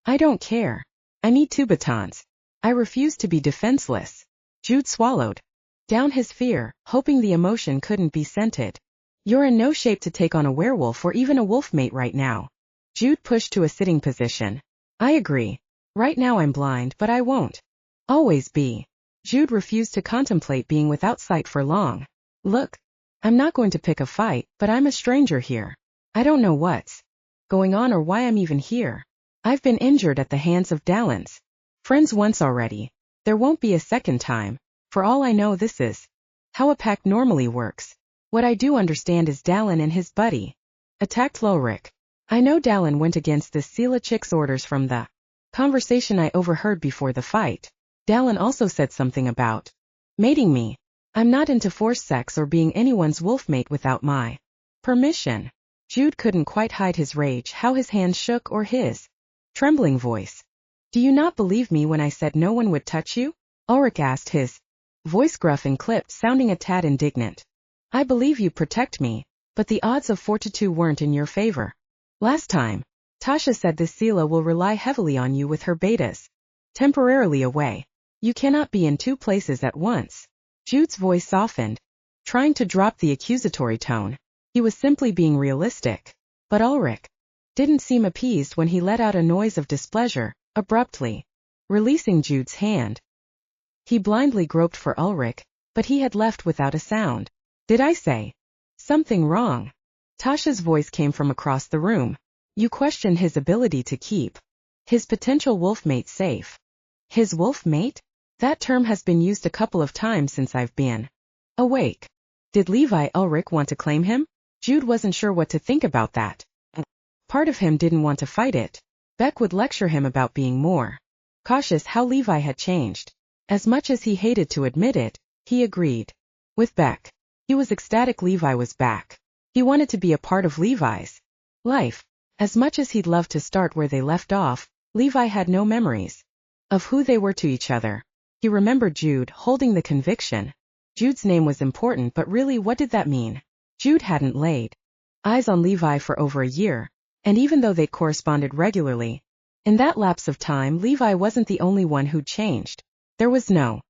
I don't care. I need 2 batons. I refuse to be defenseless. Jude swallowed down his fear, hoping the emotion couldn't be scented. You're in no shape to take on a werewolf or even a wolf mate right now. Jude pushed to a sitting position. I agree. Right now I'm blind, but I won't always be. Jude refused to contemplate being without sight for long. Look, I'm not going to pick a fight, but I'm a stranger here. I don't know what's going on or why I'm even here. I've been injured at the hands of Dallins. Friends once already. There won't be a second time. For all I know, this is how a pact normally works. What I do understand is Dallin and his buddy attacked Lulric. I know Dallin went against this Sela chick's orders from the conversation I overheard before the fight. Dallin also said something about mating me. I'm not into forced sex or being anyone's wolfmate without my permission. Jude couldn't quite hide his rage, how his hands shook or his trembling voice. Do you not believe me when I said no one would touch you? Ulrich asked, his voice gruff and clipped, sounding a tad indignant. I believe you protect me, but the odds of fortitude weren't in your favor. Last time, Tasha said this Sela will rely heavily on you with her betas temporarily away. You cannot be in two places at once. Jude's voice softened, trying to drop the accusatory tone. He was simply being realistic. But Ulrich didn't seem appeased when he let out a noise of displeasure, abruptly releasing Jude's hand. He blindly groped for Ulrich, but he had left without a sound. Did I say something wrong? Tasha's voice came from across the room. You question his ability to keep his potential wolfmate safe. His wolfmate? That term has been used a couple of times since I've been awake. Did Levi Ulrich want to claim him? Jude wasn't sure what to think about that. Part of him didn't want to fight it. Beck would lecture him about being more cautious, how Levi had changed. As much as he hated to admit it, he agreed with Beck. He was ecstatic Levi was back. He wanted to be a part of Levi's life. As much as he'd love to start where they left off, Levi had no memories of who they were to each other. He remembered Jude holding the conviction. Jude's name was important, but really what did that mean? Jude hadn't laid eyes on Levi for over a year, and even though they'd corresponded regularly, in that lapse of time Levi wasn't the only one who'd changed. There was no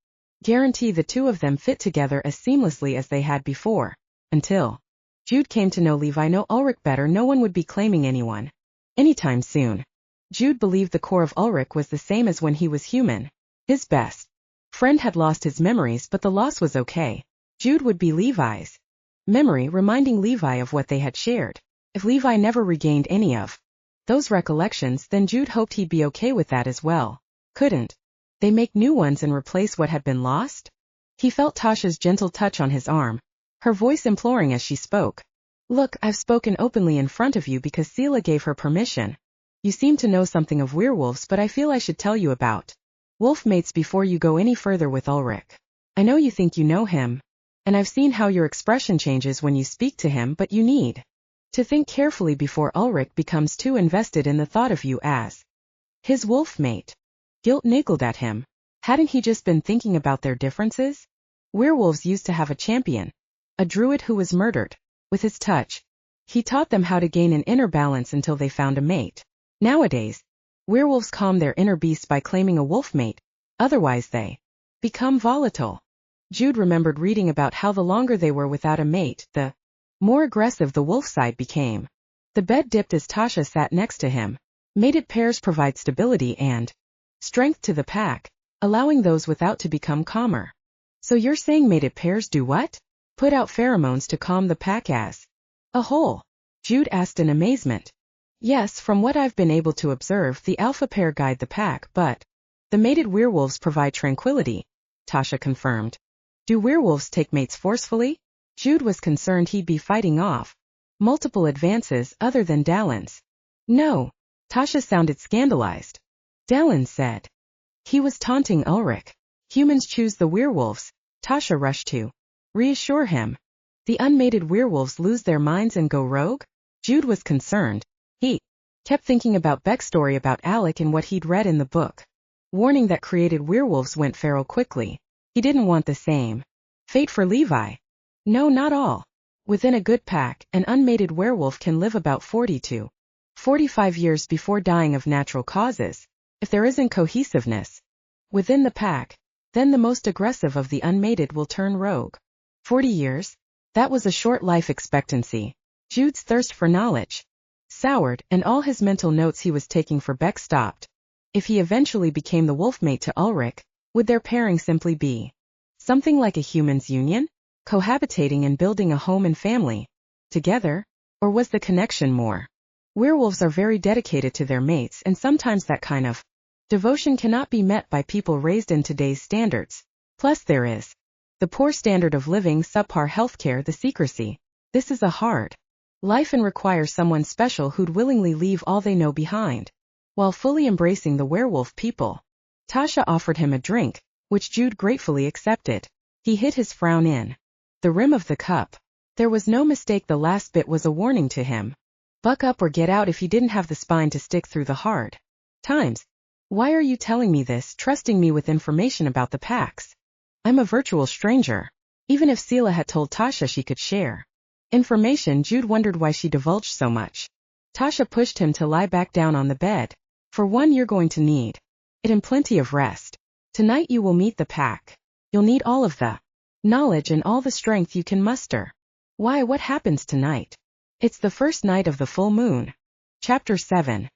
guarantee the two of them fit together as seamlessly as they had before. Until Jude came to know Levi, know Ulrich better, no one would be claiming anyone anytime soon. Jude believed the core of Ulrich was the same as when he was human. His best friend had lost his memories, but the loss was okay. Jude would be Levi's memory, reminding Levi of what they had shared. If Levi never regained any of those recollections, then Jude hoped he'd be okay with that as well. Couldn't they make new ones and replace what had been lost? He felt Tasha's gentle touch on his arm, her voice imploring as she spoke. Look, I've spoken openly in front of you because Sela gave her permission. You seem to know something of werewolves, but I feel I should tell you about wolfmates before you go any further with Ulrich. I know you think you know him, and I've seen how your expression changes when you speak to him, but you need to think carefully before Ulrich becomes too invested in the thought of you as his wolfmate. Guilt niggled at him. Hadn't he just been thinking about their differences? Werewolves used to have a champion, a druid who was murdered. With his touch, he taught them how to gain an inner balance until they found a mate. Nowadays, werewolves calm their inner beast by claiming a wolfmate, otherwise they become volatile. Jude remembered reading about how the longer they were without a mate, the more aggressive the wolf side became. The bed dipped as Tasha sat next to him. Mated pairs provide stability and strength to the pack, allowing those without to become calmer. So you're saying mated pairs do what? Put out pheromones to calm the pack as a whole? Jude asked in amazement. Yes, from what I've been able to observe, the alpha pair guide the pack, but the mated werewolves provide tranquility, Tasha confirmed. Do werewolves take mates forcefully? Jude was concerned he'd be fighting off multiple advances other than Dallin's. No. Tasha sounded scandalized. Dallin said he was taunting Ulrich. Humans choose the werewolves, Tasha rushed to reassure him. The unmated werewolves lose their minds and go rogue? Jude was concerned. He kept thinking about Beck's story about Alec and what he'd read in the book. Warning that created werewolves went feral quickly. He didn't want the same fate for Levi. No, not all. Within a good pack, an unmated werewolf can live about 40 to 45 years before dying of natural causes. If there isn't cohesiveness within the pack, then the most aggressive of the unmated will turn rogue. 40 years? That was a short life expectancy. Jude's thirst for knowledge soured, and all his mental notes he was taking for Beck stopped. If he eventually became the wolfmate to Ulrich, would their pairing simply be something like a human's union? Cohabitating and building a home and family together? Or was the connection more? Werewolves are very dedicated to their mates, and sometimes that kind of devotion cannot be met by people raised in today's standards. Plus there is the poor standard of living, subpar healthcare, the secrecy. This is a hard life and requires someone special who'd willingly leave all they know behind, while fully embracing the werewolf people. Tasha offered him a drink, which Jude gratefully accepted. He hid his frown in the rim of the cup. There was no mistake, the last bit was a warning to him. Buck up or get out if you didn't have the spine to stick through the hard times. Why are you telling me this, trusting me with information about the packs? I'm a virtual stranger. Even if Sela had told Tasha she could share information, Jude wondered why she divulged so much. Tasha pushed him to lie back down on the bed. For one, you're going to need it and plenty of rest. Tonight you will meet the pack. You'll need all of the knowledge and all the strength you can muster. Why, what happens tonight? It's the first night of the full moon. Chapter 7.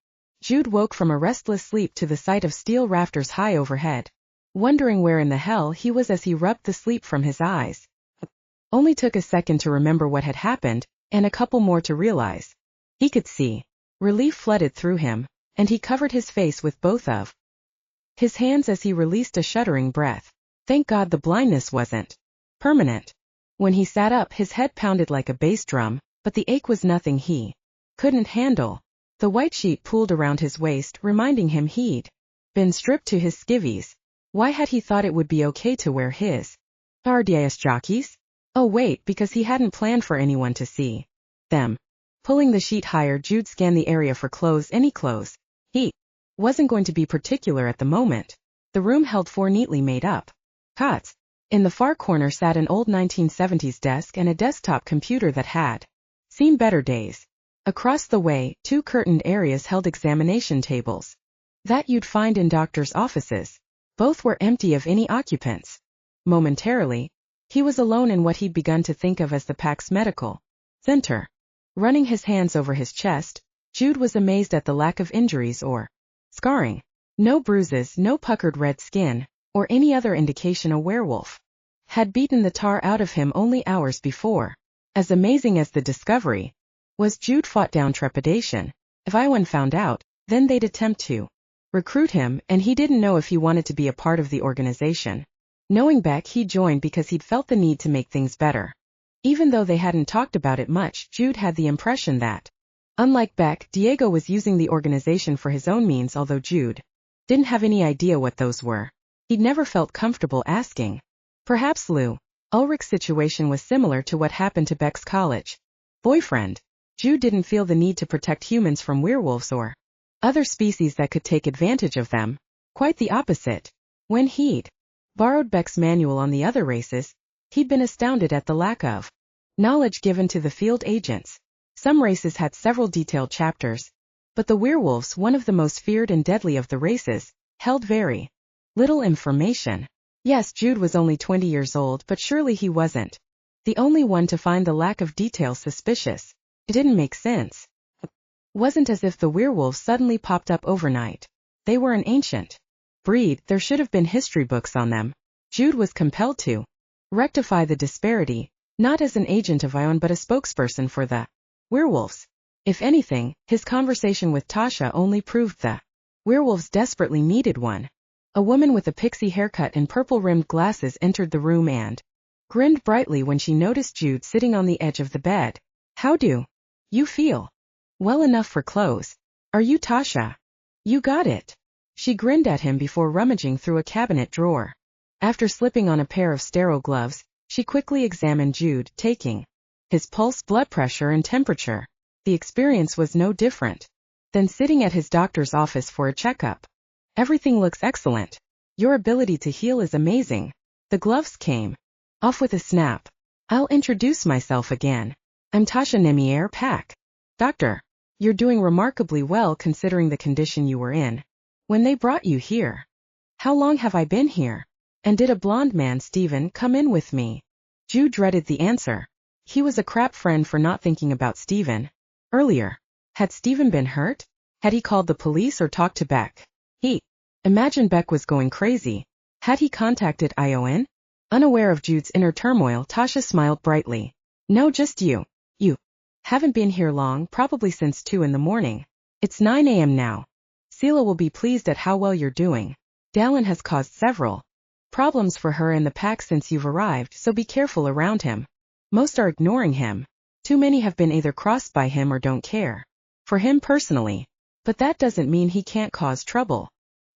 Jude woke from a restless sleep to the sight of steel rafters high overhead, wondering where in the hell he was as he rubbed the sleep from his eyes. Only took a second to remember what had happened, and a couple more to realize. He could see. Relief flooded through him, and he covered his face with both of his hands as he released a shuddering breath. Thank God the blindness wasn't permanent. When he sat up, his head pounded like a bass drum, but the ache was nothing he couldn't handle. The white sheet pooled around his waist, reminding him he'd been stripped to his skivvies. Why had he thought it would be okay to wear his RDS jockeys? Oh wait, because he hadn't planned for anyone to see them. Pulling the sheet higher, Jude scanned the area for clothes, any clothes. He wasn't going to be particular at the moment. The room held 4 neatly made up cots. In the far corner sat an old 1970s desk and a desktop computer that had seen better days. Across the way, 2 curtained areas held examination tables that you'd find in doctors' offices. Both were empty of any occupants. Momentarily, he was alone in what he'd begun to think of as the pack's medical center. Running his hands over his chest, Jude was amazed at the lack of injuries or scarring. No bruises, no puckered red skin, or any other indication a werewolf had beaten the tar out of him only hours before. As amazing as the discovery was, Jude fought down trepidation. If anyone found out, then they'd attempt to recruit him, and he didn't know if he wanted to be a part of the organization. Knowing Beck, he joined because he'd felt the need to make things better. Even though they hadn't talked about it much, Jude had the impression that, unlike Beck, Diego was using the organization for his own means, although Jude didn't have any idea what those were. He'd never felt comfortable asking. Perhaps Lou Ulrich's situation was similar to what happened to Beck's college boyfriend. Jude didn't feel the need to protect humans from werewolves or other species that could take advantage of them. Quite the opposite. When he'd borrowed Beck's manual on the other races, he'd been astounded at the lack of knowledge given to the field agents. Some races had several detailed chapters, but the werewolves, one of the most feared and deadly of the races, held very little information. Yes, Jude was only 20 years old, but surely he wasn't the only one to find the lack of detail suspicious. It didn't make sense. It wasn't as if the werewolves suddenly popped up overnight. They were an ancient breed. There should have been history books on them. Jude was compelled to rectify the disparity, not as an agent of Ion but a spokesperson for the werewolves. If anything, his conversation with Tasha only proved the werewolves desperately needed one. A woman with a pixie haircut and purple-rimmed glasses entered the room and grinned brightly when she noticed Jude sitting on the edge of the bed. How do you feel? Well enough for clothes. Are you Tasha? You got it. She grinned at him before rummaging through a cabinet drawer. After slipping on a pair of sterile gloves, she quickly examined Jude, taking his pulse, blood pressure, and temperature. The experience was no different than sitting at his doctor's office for a checkup. Everything looks excellent. Your ability to heal is amazing. The gloves came off with a snap. I'll introduce myself again. I'm Tasha Nemier Pack. Doctor, you're doing remarkably well considering the condition you were in when they brought you here. How long have I been here? And did a blonde man, Steven, come in with me? Jude dreaded the answer. He was a crap friend for not thinking about Steven earlier. Had Steven been hurt? Had he called the police or talked to Beck? He imagined Beck was going crazy. Had he contacted Ion? Unaware of Jude's inner turmoil, Tasha smiled brightly. No, just you. You Haven't been here long, probably since 2 in the morning. It's 9 a.m. now. Sela will be pleased at how well you're doing. Dallin has caused several problems for her in the pack since you've arrived, so be careful around him. Most are ignoring him. Too many have been either crossed by him or don't care for him personally. But that doesn't mean he can't cause trouble.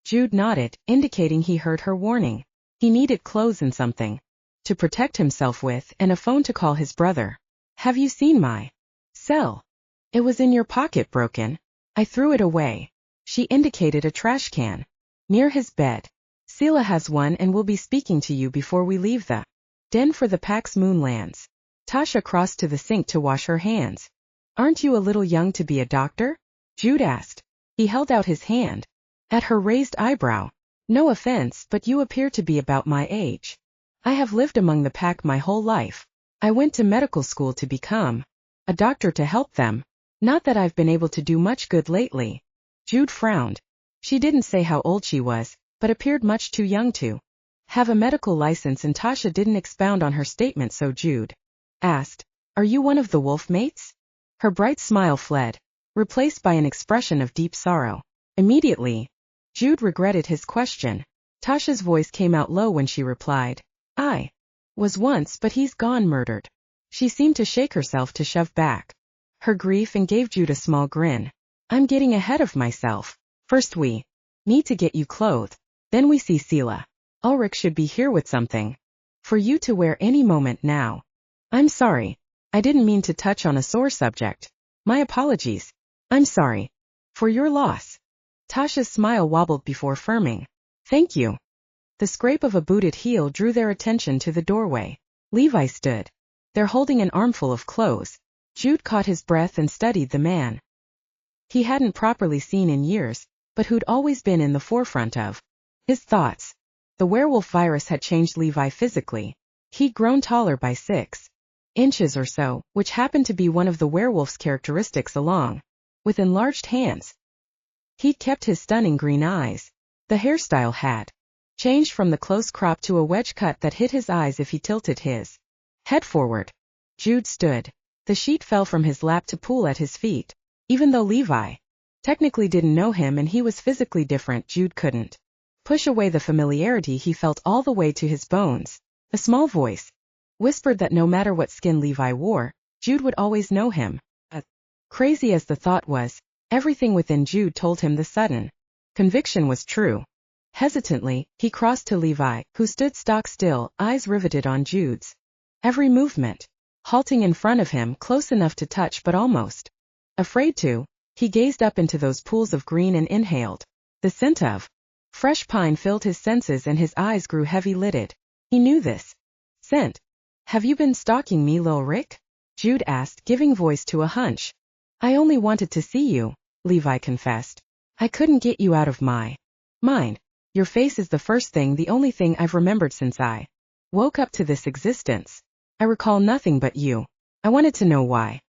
Jude nodded, indicating he heard her warning. He needed clothes and something to protect himself with, and a phone to call his brother. Have you seen my cell? It was in your pocket, broken. I threw it away. She indicated a trash can near his bed. Sela has one and will be speaking to you before we leave the den for the pack's moonlands. Tasha crossed to the sink to wash her hands. Aren't you a little young to be a doctor? Jude asked. He held out his hand at her raised eyebrow. No offense, but you appear to be about my age. I have lived among the pack my whole life. I went to medical school to become a doctor to help them. Not that I've been able to do much good lately. Jude frowned. She didn't say how old she was, but appeared much too young to have a medical license, and Tasha didn't expound on her statement, so Jude asked, Are you one of the wolf mates? Her bright smile fled, replaced by an expression of deep sorrow. Immediately, Jude regretted his question. Tasha's voice came out low when she replied, I was once, but he's gone, murdered. She seemed to shake herself to shove back her grief and gave Jude a small grin. I'm getting ahead of myself. First we need to get you clothed. Then we see Sela. Ulrich should be here with something for you to wear any moment now. I'm sorry. I didn't mean to touch on a sore subject. My apologies. I'm sorry for your loss. Tasha's smile wobbled before firming. Thank you. The scrape of a booted heel drew their attention to the doorway. Levi stood there holding an armful of clothes. Jude caught his breath and studied the man he hadn't properly seen in years, but who'd always been in the forefront of his thoughts. The werewolf virus had changed Levi physically. He'd grown taller by 6 inches or so, which happened to be one of the werewolf's characteristics, along with enlarged hands. He'd kept his stunning green eyes. The hairstyle had changed from the close crop to a wedge cut that hit his eyes if he tilted his head forward. Jude stood. The sheet fell from his lap to pool at his feet. Even though Levi technically didn't know him and he was physically different, Jude couldn't push away the familiarity he felt all the way to his bones. A small voice whispered that no matter what skin Levi wore, Jude would always know him. Crazy as the thought was, everything within Jude told him the sudden conviction was true. Hesitantly, he crossed to Levi, who stood stock still, eyes riveted on Jude's every movement. Halting in front of him, close enough to touch but almost afraid to, he gazed up into those pools of green and inhaled. The scent of fresh pine filled his senses and his eyes grew heavy-lidded. He knew this scent. Have you been stalking me, Lil Rick? Jude asked, giving voice to a hunch. I only wanted to see you, Levi confessed. I couldn't get you out of my mind. Your face is the first thing, the only thing I've remembered since I woke up to this existence. I recall nothing but you. I wanted to know why.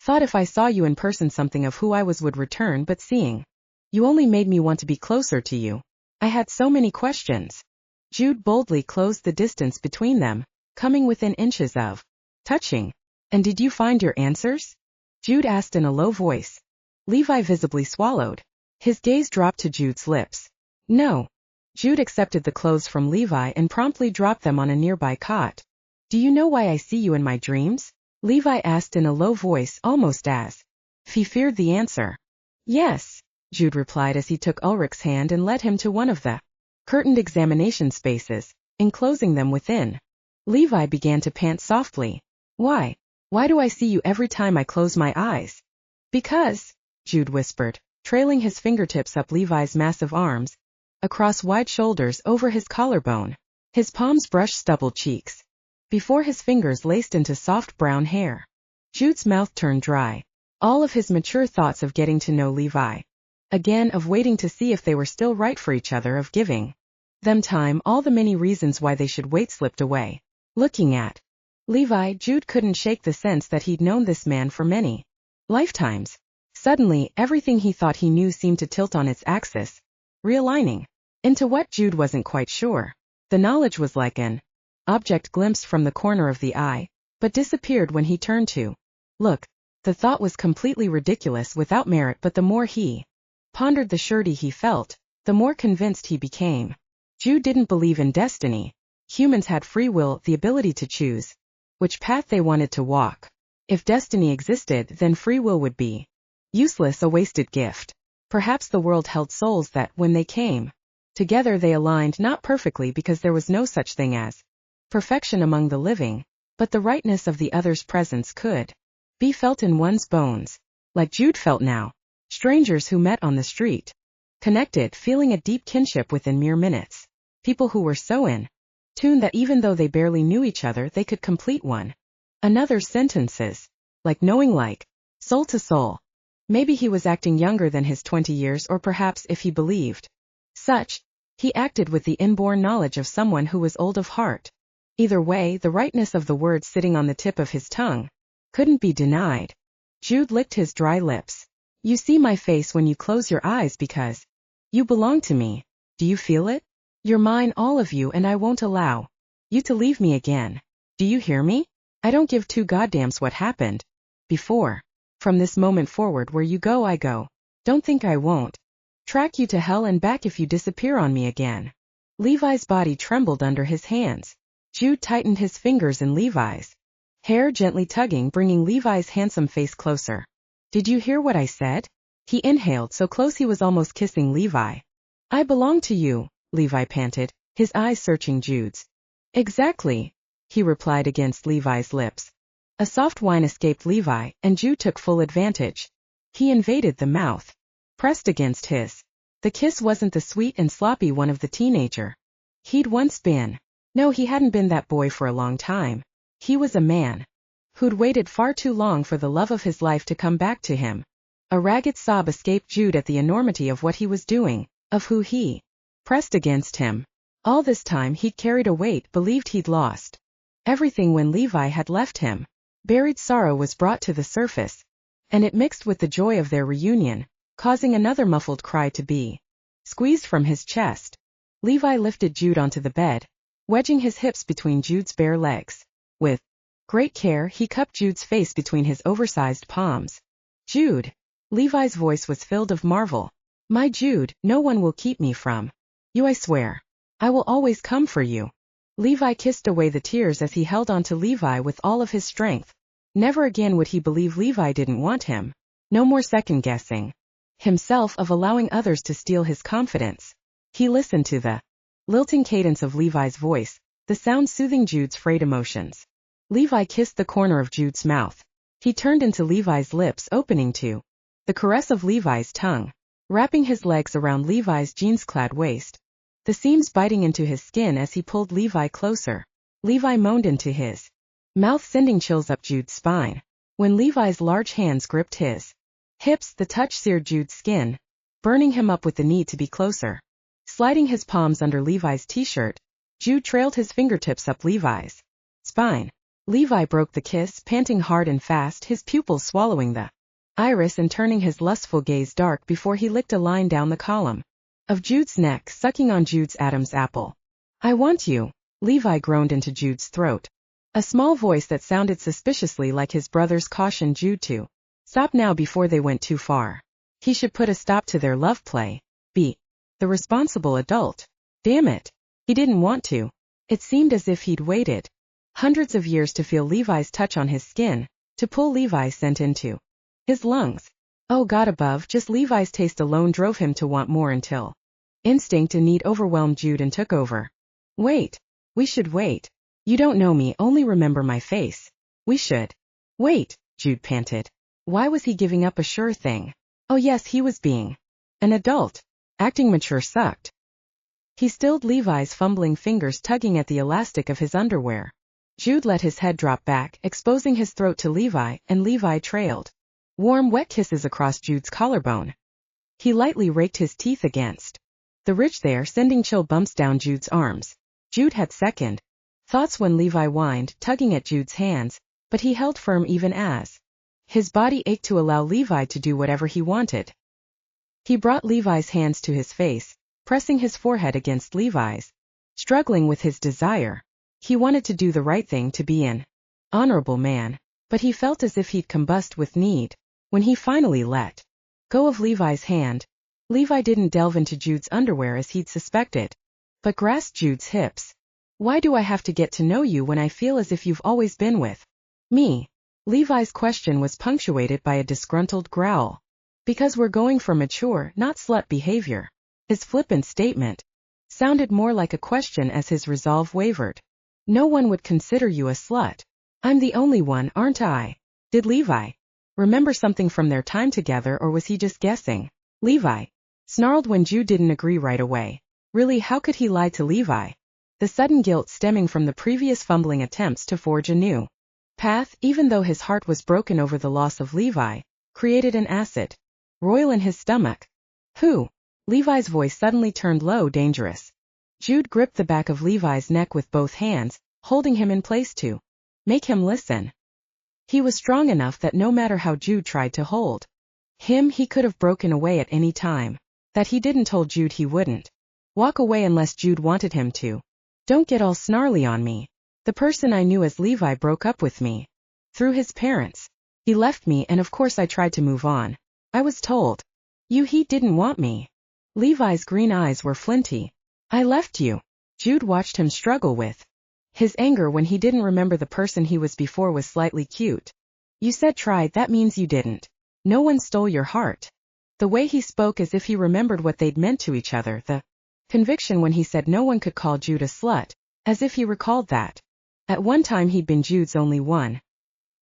Thought if I saw you in person something of who I was would return, but seeing you only made me want to be closer to you. I had so many questions. Jude boldly closed the distance between them, coming within inches of touching. And did you find your answers? Jude asked in a low voice. Levi visibly swallowed. His gaze dropped to Jude's lips. No. Jude accepted the clothes from Levi and promptly dropped them on a nearby cot. Do you know why I see you in my dreams? Levi asked in a low voice, almost as if he feared the answer. Yes, Jude replied as he took Ulrich's hand and led him to one of the curtained examination spaces, enclosing them within. Levi began to pant softly. Why? Why do I see you every time I close my eyes? Because, Jude whispered, trailing his fingertips up Levi's massive arms, across wide shoulders over his collarbone. His palms brushed stubbled cheeks before his fingers laced into soft brown hair. Jude's mouth turned dry. All of his mature thoughts of getting to know Levi, again of waiting to see if they were still right for each other, of giving them time, all the many reasons why they should wait slipped away. Looking at Levi, Jude couldn't shake the sense that he'd known this man for many lifetimes. Suddenly, everything he thought he knew seemed to tilt on its axis, realigning into what Jude wasn't quite sure. The knowledge was like an object glimpsed from the corner of the eye, but disappeared when he turned to look. The thought was completely ridiculous without merit, but the more he pondered the surety he felt, the more convinced he became. Jude didn't believe in destiny. Humans had free will, the ability to choose which path they wanted to walk. If destiny existed, then free will would be useless, a wasted gift. Perhaps the world held souls that, when they came together, they aligned not perfectly because there was no such thing as perfection among the living, but the rightness of the other's presence could be felt in one's bones, like Jude felt now. Strangers who met on the street, connected, feeling a deep kinship within mere minutes. People who were so in tune that even though they barely knew each other, they could complete one another's sentences, like knowing, like soul to soul. Maybe he was acting younger than his 20 years, or perhaps, if he believed such, he acted with the inborn knowledge of someone who was old of heart. Either way, the rightness of the words sitting on the tip of his tongue couldn't be denied. Jude licked his dry lips. You see my face when you close your eyes because you belong to me. Do you feel it? You're mine, all of you, and I won't allow you to leave me again. Do you hear me? I don't give two goddams what happened before. From this moment forward, where you go, I go. Don't think I won't track you to hell and back if you disappear on me again. Levi's body trembled under his hands. Jude tightened his fingers in Levi's hair, gently tugging, bringing Levi's handsome face closer. Did you hear what I said? He inhaled, so close he was almost kissing Levi. I belong to you, Levi panted, his eyes searching Jude's. Exactly, he replied against Levi's lips. A soft whine escaped Levi, and Jude took full advantage. He invaded the mouth, pressed against his. The kiss wasn't the sweet and sloppy one of the teenager he'd once been. No, he hadn't been that boy for a long time. He was a man who'd waited far too long for the love of his life to come back to him. A ragged sob escaped Jude at the enormity of what he was doing, of who he pressed against him. All this time he'd carried a weight, believed he'd lost everything when Levi had left him. Buried sorrow was brought to the surface, and it mixed with the joy of their reunion, causing another muffled cry to be squeezed from his chest. Levi lifted Jude onto the bed, wedging his hips between Jude's bare legs. With great care, he cupped Jude's face between his oversized palms. Jude. Levi's voice was filled of marvel. My Jude, no one will keep me from you, I swear. I will always come for you. Levi kissed away the tears as he held on to Levi with all of his strength. Never again would he believe Levi didn't want him. No more second-guessing himself of allowing others to steal his confidence. He listened to the lilting cadence of Levi's voice, the sound soothing Jude's frayed emotions. Levi kissed the corner of Jude's mouth. He turned into Levi's lips, opening to the caress of Levi's tongue, wrapping his legs around Levi's jeans-clad waist, the seams biting into his skin as he pulled Levi closer. Levi moaned into his mouth, sending chills up Jude's spine. When Levi's large hands gripped his hips, the touch seared Jude's skin, burning him up with the need to be closer. Sliding his palms under Levi's t-shirt, Jude trailed his fingertips up Levi's spine. Levi broke the kiss, panting hard and fast, his pupils swallowing the iris and turning his lustful gaze dark before he licked a line down the column of Jude's neck, sucking on Jude's Adam's apple. I want you, Levi groaned into Jude's throat. A small voice that sounded suspiciously like his brother's cautioned Jude to stop now before they went too far. He should put a stop to their love play. Be the responsible adult. Damn it. He didn't want to. It seemed as if he'd waited hundreds of years to feel Levi's touch on his skin, to pull Levi's scent into his lungs. Oh God above, just Levi's taste alone drove him to want more until instinct and need overwhelmed Jude and took over. Wait. We should wait. You don't know me, only remember my face. We should wait, Jude panted. Why was he giving up a sure thing? Oh yes, he was being an adult. Acting mature sucked. He stilled Levi's fumbling fingers tugging at the elastic of his underwear. Jude let his head drop back, exposing his throat to Levi, and Levi trailed warm, wet kisses across Jude's collarbone. He lightly raked his teeth against the ridge there, sending chill bumps down Jude's arms. Jude had second thoughts when Levi whined, tugging at Jude's hands, but he held firm even as his body ached to allow Levi to do whatever he wanted. He brought Levi's hands to his face, pressing his forehead against Levi's, struggling with his desire. He wanted to do the right thing, to be an honorable man, but he felt as if he'd combust with need. When he finally let go of Levi's hand, Levi didn't delve into Jude's underwear as he'd suspected, but grasped Jude's hips. Why do I have to get to know you when I feel as if you've always been with me? Levi's question was punctuated by a disgruntled growl. Because we're going for mature, not slut behavior. His flippant statement sounded more like a question as his resolve wavered. No one would consider you a slut. I'm the only one, aren't I? Did Levi remember something from their time together, or was he just guessing? Levi snarled when Jude didn't agree right away. Really, how could he lie to Levi? The sudden guilt stemming from the previous fumbling attempts to forge a new path, even though his heart was broken over the loss of Levi, created an acid roil in his stomach. Who? Levi's voice suddenly turned low, dangerous. Jude gripped the back of Levi's neck with both hands, holding him in place to make him listen. He was strong enough that no matter how Jude tried to hold him, he could have broken away at any time. That he didn't told Jude he wouldn't walk away unless Jude wanted him to. Don't get all snarly on me. The person I knew as Levi broke up with me. Through his parents. He left me, and of course I tried to move on. I was told he didn't want me. Levi's green eyes were flinty. I left you. Jude watched him struggle with his anger when he didn't remember the person he was before was slightly cute. You said tried, that means you didn't. No one stole your heart. The way he spoke as if he remembered what they'd meant to each other, the conviction when he said no one could call Jude a slut, as if he recalled that. At one time he'd been Jude's only one.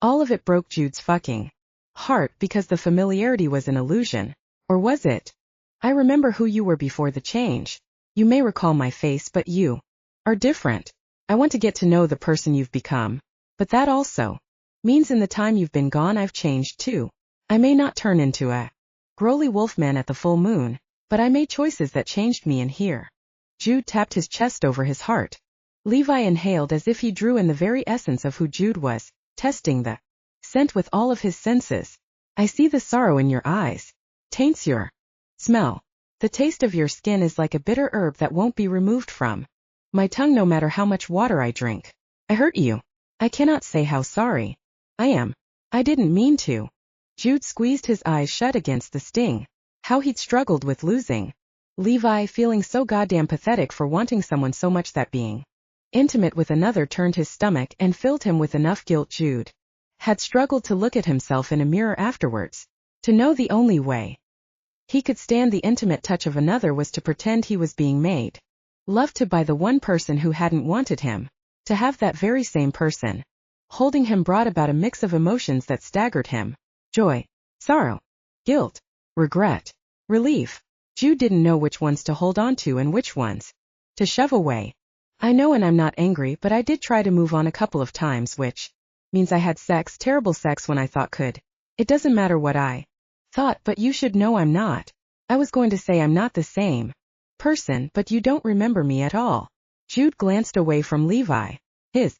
All of it broke Jude's fucking heart because the familiarity was an illusion. Or was it? I remember who you were before the change. You may recall my face, but you are different. I want to get to know the person you've become. But that also means in the time you've been gone I've changed too. I may not turn into a growly wolfman at the full moon, but I made choices that changed me in here. Jude tapped his chest over his heart. Levi inhaled as if he drew in the very essence of who Jude was, testing the scent with all of his senses. I see the sorrow in your eyes. Taints your smell. The taste of your skin is like a bitter herb that won't be removed from my tongue no matter how much water I drink. I hurt you. I cannot say how sorry I am. I didn't mean to. Jude squeezed his eyes shut against the sting. How he'd struggled with losing Levi, feeling so goddamn pathetic for wanting someone so much that being intimate with another turned his stomach and filled him with enough guilt. Jude had struggled to look at himself in a mirror afterwards, to know the only way he could stand the intimate touch of another was to pretend he was being made love to by the one person who hadn't wanted him. To have that very same person holding him brought about a mix of emotions that staggered him. Joy, sorrow, guilt, regret, relief. Jude didn't know which ones to hold on to and which ones to shove away. I know, and I'm not angry, but I did try to move on a couple of times, which means I had sex, terrible sex when I thought could. It doesn't matter what I thought, but you should know I'm not. I was going to say I'm not the same person, but you don't remember me at all. Jude glanced away from Levi. His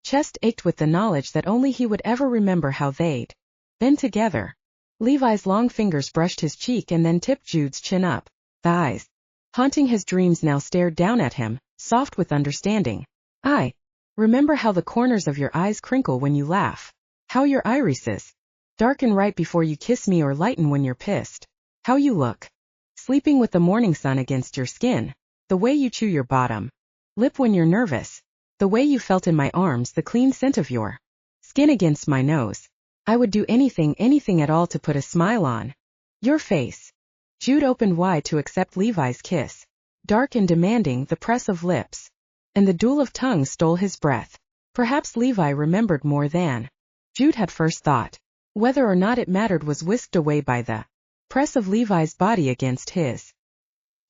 chest ached with the knowledge that only he would ever remember how they'd been together. Levi's long fingers brushed his cheek and then tipped Jude's chin up. The eyes haunting his dreams now stared down at him, soft with understanding. I remember how the corners of your eyes crinkle when you laugh. How your irises darken right before you kiss me or lighten when you're pissed. How you look sleeping with the morning sun against your skin. The way you chew your bottom lip when you're nervous. The way you felt in my arms, the clean scent of your skin against my nose. I would do anything at all to put a smile on your face. Jude opened wide to accept Levi's kiss. Dark and demanding, the press of lips and the duel of tongues stole his breath. Perhaps Levi remembered more than Jude had first thought. Whether or not it mattered was whisked away by the press of Levi's body against his.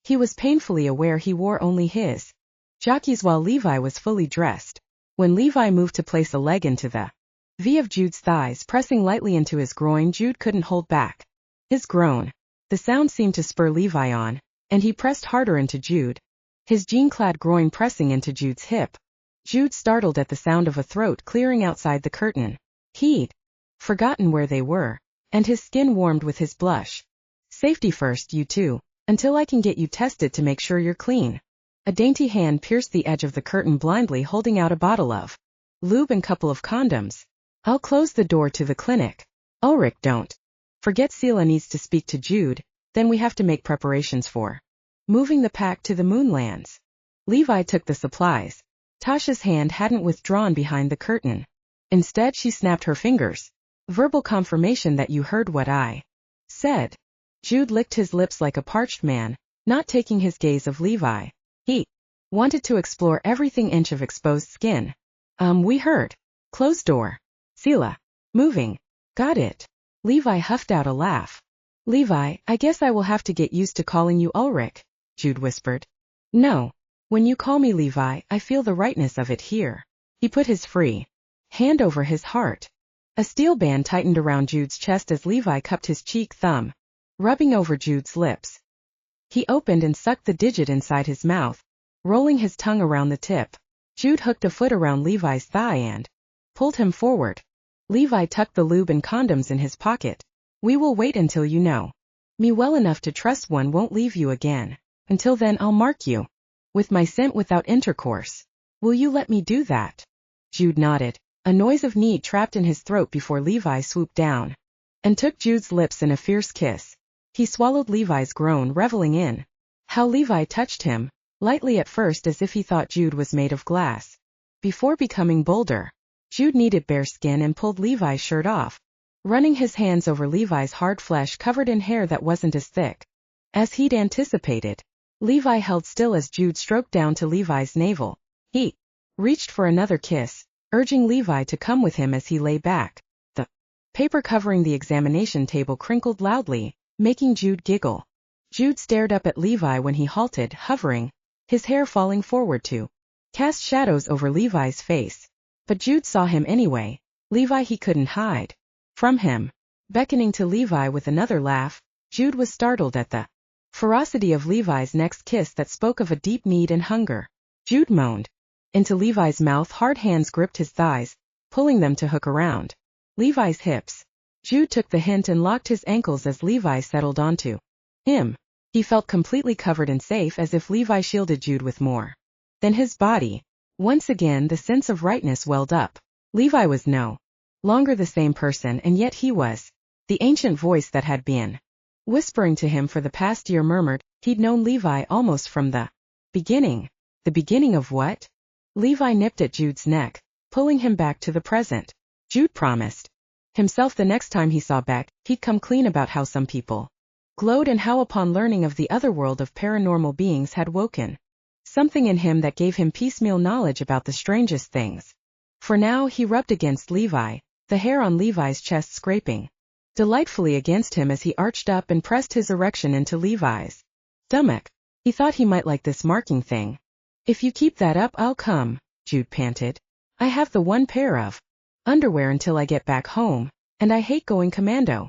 He was painfully aware he wore only his jockeys while Levi was fully dressed. When Levi moved to place a leg into the V of Jude's thighs, pressing lightly into his groin, Jude couldn't hold back his groan. The sound seemed to spur Levi on, and he pressed harder into Jude, his jean-clad groin pressing into Jude's hip. Jude startled at the sound of a throat clearing outside the curtain. He'd forgotten where they were, and his skin warmed with his blush. Safety first, you two, until I can get you tested to make sure you're clean. A dainty hand pierced the edge of the curtain blindly, holding out a bottle of lube and couple of condoms. I'll close the door to the clinic. Ulrich, don't forget Sela needs to speak to Jude, then we have to make preparations for moving the pack to the Moonlands. Levi took the supplies. Tasha's hand hadn't withdrawn behind the curtain. Instead, she snapped her fingers. Verbal confirmation that you heard what I said. Jude licked his lips like a parched man, not taking his gaze off Levi. He wanted to explore every inch of exposed skin. We heard. Closed door. Sela. Moving. Got it. Levi huffed out a laugh. Levi, I guess I will have to get used to calling you Ulrich, Jude whispered. No. When you call me Levi, I feel the rightness of it here. He put his free hand over his heart. A steel band tightened around Jude's chest as Levi cupped his cheek thumb, rubbing over Jude's lips. He opened and sucked the digit inside his mouth, rolling his tongue around the tip. Jude hooked a foot around Levi's thigh and pulled him forward. Levi tucked the lube and condoms in his pocket. We will wait until you know me well enough to trust one won't leave you again. Until then I'll mark you with my scent without intercourse. Will you let me do that? Jude nodded, a noise of need trapped in his throat before Levi swooped down and took Jude's lips in a fierce kiss. He swallowed Levi's groan, reveling in how Levi touched him, lightly at first as if he thought Jude was made of glass. Before becoming bolder, Jude kneaded bare skin and pulled Levi's shirt off, running his hands over Levi's hard flesh covered in hair that wasn't as thick as he'd anticipated. Levi held still as Jude stroked down to Levi's navel. He reached for another kiss, urging Levi to come with him as he lay back. The paper covering the examination table crinkled loudly, making Jude giggle. Jude stared up at Levi when he halted, hovering, his hair falling forward to cast shadows over Levi's face. But Jude saw him anyway. Levi he couldn't hide from him. Beckoning to Levi with another laugh, Jude was startled at the ferocity of Levi's next kiss that spoke of a deep need and hunger. Jude moaned into Levi's mouth. Hard hands gripped his thighs, pulling them to hook around Levi's hips. Jude took the hint and locked his ankles as Levi settled onto him. He felt completely covered and safe, as if Levi shielded Jude with more than his body. Once again the sense of rightness welled up. Levi was no longer the same person, and yet he was. The ancient voice that had been whispering to him for the past year murmured he'd known Levi almost from the beginning. The beginning of what? Levi nipped at Jude's neck, pulling him back to the present. Jude promised himself the next time he saw Beck, he'd come clean about how some people glowed and how upon learning of the other world of paranormal beings had woken something in him that gave him piecemeal knowledge about the strangest things. For now he rubbed against Levi, the hair on Levi's chest scraping delightfully against him as he arched up and pressed his erection into Levi's stomach. He thought he might like this marking thing. If you keep that up I'll come, Jude panted. I have the one pair of underwear until I get back home, and I hate going commando.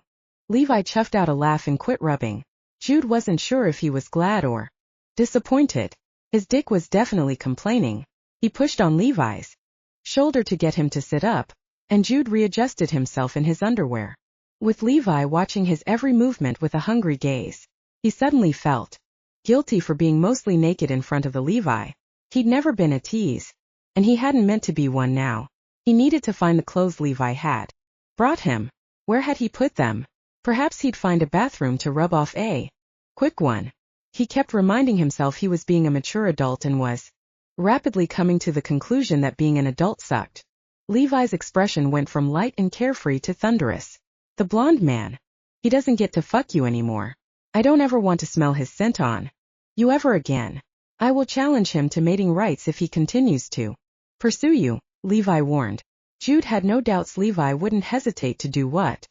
Levi chuffed out a laugh and quit rubbing. Jude wasn't sure if he was glad or disappointed. His dick was definitely complaining. He pushed on Levi's shoulder to get him to sit up, and Jude readjusted himself in his underwear. With Levi watching his every movement with a hungry gaze, he suddenly felt guilty for being mostly naked in front of the Levi. He'd never been a tease, and he hadn't meant to be one now. He needed to find the clothes Levi had brought him. Where had he put them? Perhaps he'd find a bathroom to rub off a quick one. He kept reminding himself he was being a mature adult and was rapidly coming to the conclusion that being an adult sucked. Levi's expression went from light and carefree to thunderous. The blonde man. He doesn't get to fuck you anymore. I don't ever want to smell his scent on you ever again. I will challenge him to mating rights if he continues to pursue you, Levi warned. Jude had no doubts Levi wouldn't hesitate to do what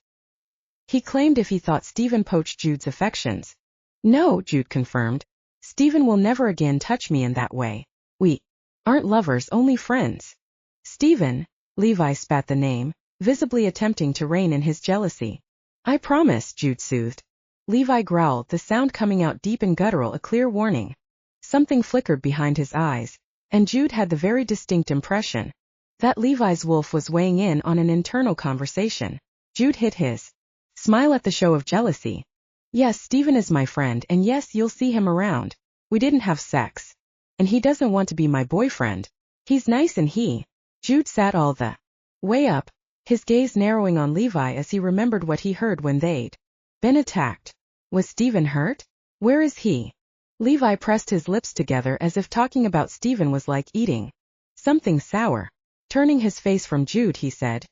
he claimed if he thought Stephen poached Jude's affections. No, Jude confirmed. Stephen will never again touch me in that way. We aren't lovers, only friends. Stephen, Levi spat the name, visibly attempting to rein in his jealousy. I promise, Jude soothed. Levi growled, the sound coming out deep and guttural, a clear warning. Something flickered behind his eyes, and Jude had the very distinct impression that Levi's wolf was weighing in on an internal conversation. Jude hid his smile at the show of jealousy. Yes, Stephen is my friend, and yes, you'll see him around. We didn't have sex. And he doesn't want to be my boyfriend. He's nice and Jude sat all the way up, his gaze narrowing on Levi as he remembered what he heard when they'd been attacked. Was Stephen hurt? Where is he? Levi pressed his lips together as if talking about Stephen was like eating something sour. Turning his face from Jude, he said,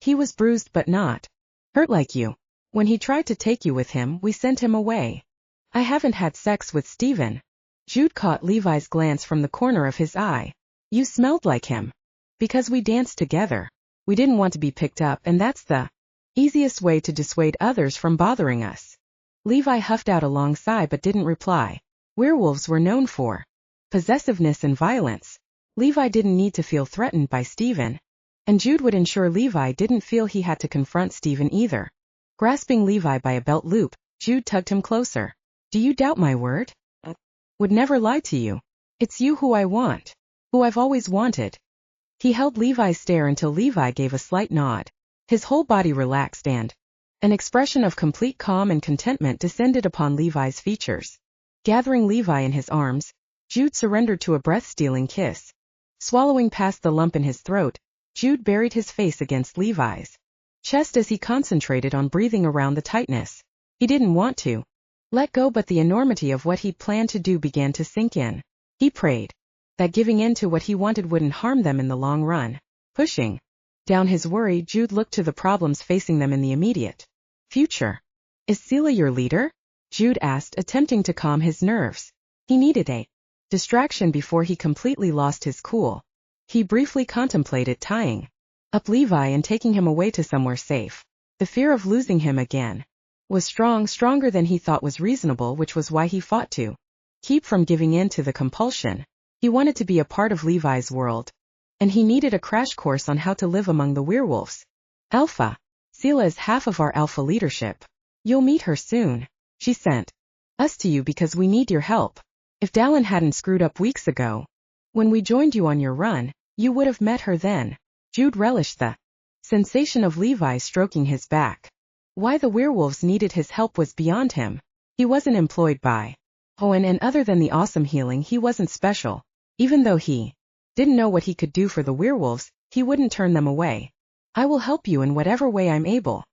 "He was bruised but not hurt like you. When he tried to take you with him, we sent him away. I haven't had sex with Stephen." Jude caught Levi's glance from the corner of his eye. "You smelled like him. Because we danced together. We didn't want to be picked up, and that's the easiest way to dissuade others from bothering us." Levi huffed out a long sigh but didn't reply. Werewolves were known for possessiveness and violence. Levi didn't need to feel threatened by Stephen, and Jude would ensure Levi didn't feel he had to confront Stephen either. Grasping Levi by a belt loop, Jude tugged him closer. "Do you doubt my word? Would never lie to you. It's you who I want. Who I've always wanted." He held Levi's stare until Levi gave a slight nod. His whole body relaxed and an expression of complete calm and contentment descended upon Levi's features. Gathering Levi in his arms, Jude surrendered to a breath-stealing kiss. Swallowing past the lump in his throat, Jude buried his face against Levi's chest as he concentrated on breathing around the tightness. He didn't want to let go, but the enormity of what he'd planned to do began to sink in. He prayed that giving in to what he wanted wouldn't harm them in the long run. Pushing down his worry, Jude looked to the problems facing them in the immediate future. "Is Celia your leader?" Jude asked, attempting to calm his nerves. He needed a distraction before he completely lost his cool. He briefly contemplated tying up Levi and taking him away to somewhere safe. The fear of losing him again was stronger than he thought was reasonable, which was why he fought to keep from giving in to the compulsion. He wanted to be a part of Levi's world, and he needed a crash course on how to live among the werewolves. "Alpha. Celia is half of our alpha leadership. You'll meet her soon. She sent us to you because we need your help. If Dallin hadn't screwed up weeks ago, when we joined you on your run, you would have met her then." Jude relished the sensation of Levi stroking his back. Why the werewolves needed his help was beyond him. He wasn't employed by Owen, and other than the awesome healing, he wasn't special. Even though he didn't know what he could do for the werewolves, he wouldn't turn them away. "I will help you in whatever way I'm able."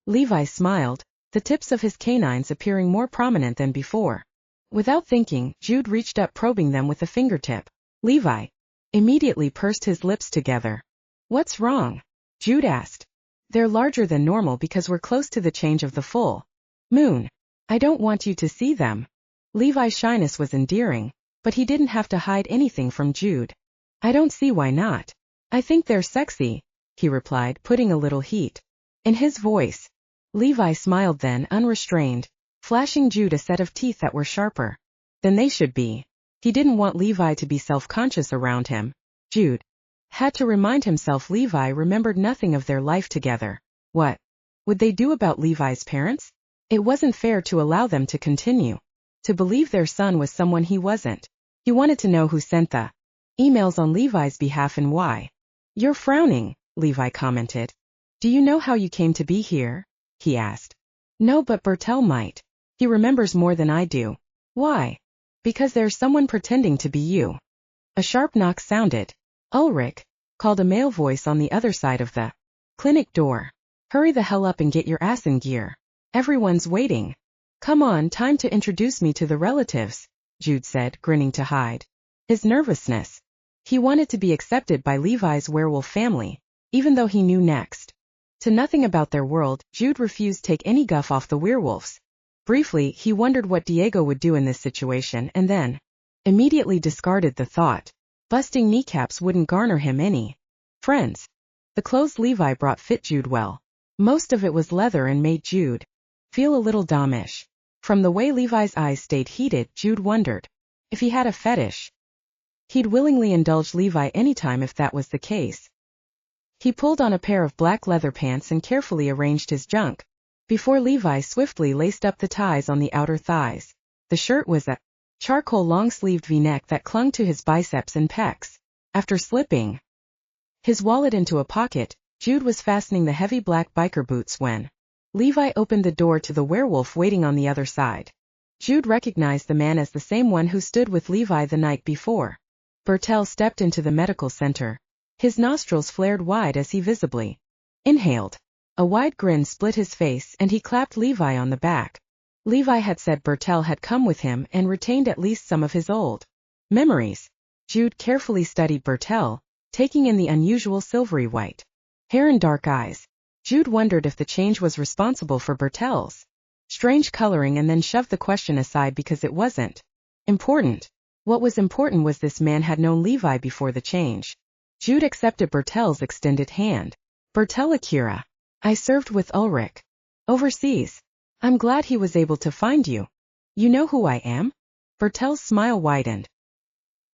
Levi smiled, the tips of his canines appearing more prominent than before. Without thinking, Jude reached up, probing them with a fingertip. Levi immediately pursed his lips together. "What's wrong?" Jude asked. "They're larger than normal because we're close to the change of the full moon. I don't want you to see them." Levi's shyness was endearing, but he didn't have to hide anything from Jude. "I don't see why not. I think they're sexy," he replied, putting a little heat in his voice. Levi smiled then, unrestrained, flashing Jude a set of teeth that were sharper than they should be. He didn't want Levi to be self-conscious around him. Jude had to remind himself Levi remembered nothing of their life together. What would they do about Levi's parents? It wasn't fair to allow them to continue to believe their son was someone he wasn't. He wanted to know who sent the emails on Levi's behalf and why. "You're frowning," Levi commented. "Do you know how you came to be here?" he asked. "No, but Bertel might. He remembers more than I do." "Why?" "Because there's someone pretending to be you." A sharp knock sounded. "Ulrich," called a male voice on the other side of the clinic door. "Hurry the hell up and get your ass in gear. Everyone's waiting." "Come on, time to introduce me to the relatives," Jude said, grinning to hide his nervousness. He wanted to be accepted by Levi's werewolf family, even though he knew next to nothing about their world. Jude refused to take any guff off the werewolves. Briefly, he wondered what Diego would do in this situation, and then immediately discarded the thought. Busting kneecaps wouldn't garner him any friends. The clothes Levi brought fit Jude well. Most of it was leather and made Jude feel a little Domish. From the way Levi's eyes stayed heated, Jude wondered if he had a fetish. He'd willingly indulge Levi anytime if that was the case. He pulled on a pair of black leather pants and carefully arranged his junk, before Levi swiftly laced up the ties on the outer thighs. The shirt was a charcoal long-sleeved V-neck that clung to his biceps and pecs. After slipping his wallet into a pocket, Jude was fastening the heavy black biker boots when Levi opened the door to the werewolf waiting on the other side. Jude recognized the man as the same one who stood with Levi the night before. Bertel stepped into the medical center. His nostrils flared wide as he visibly Inhaled. A wide grin split his face and he clapped Levi on the back. Levi had said Bertel had come with him and retained at least some of his old memories. Jude carefully studied Bertel, taking in the unusual silvery white hair and dark eyes. Jude wondered if the change was responsible for Bertel's strange coloring and then shoved the question aside because it wasn't important. What was important was this man had known Levi before the change. Jude accepted Bertel's extended hand. Bertel Akira. I served with Ulrich overseas. I'm glad he was able to find you. You know who I am? Bertel's smile widened.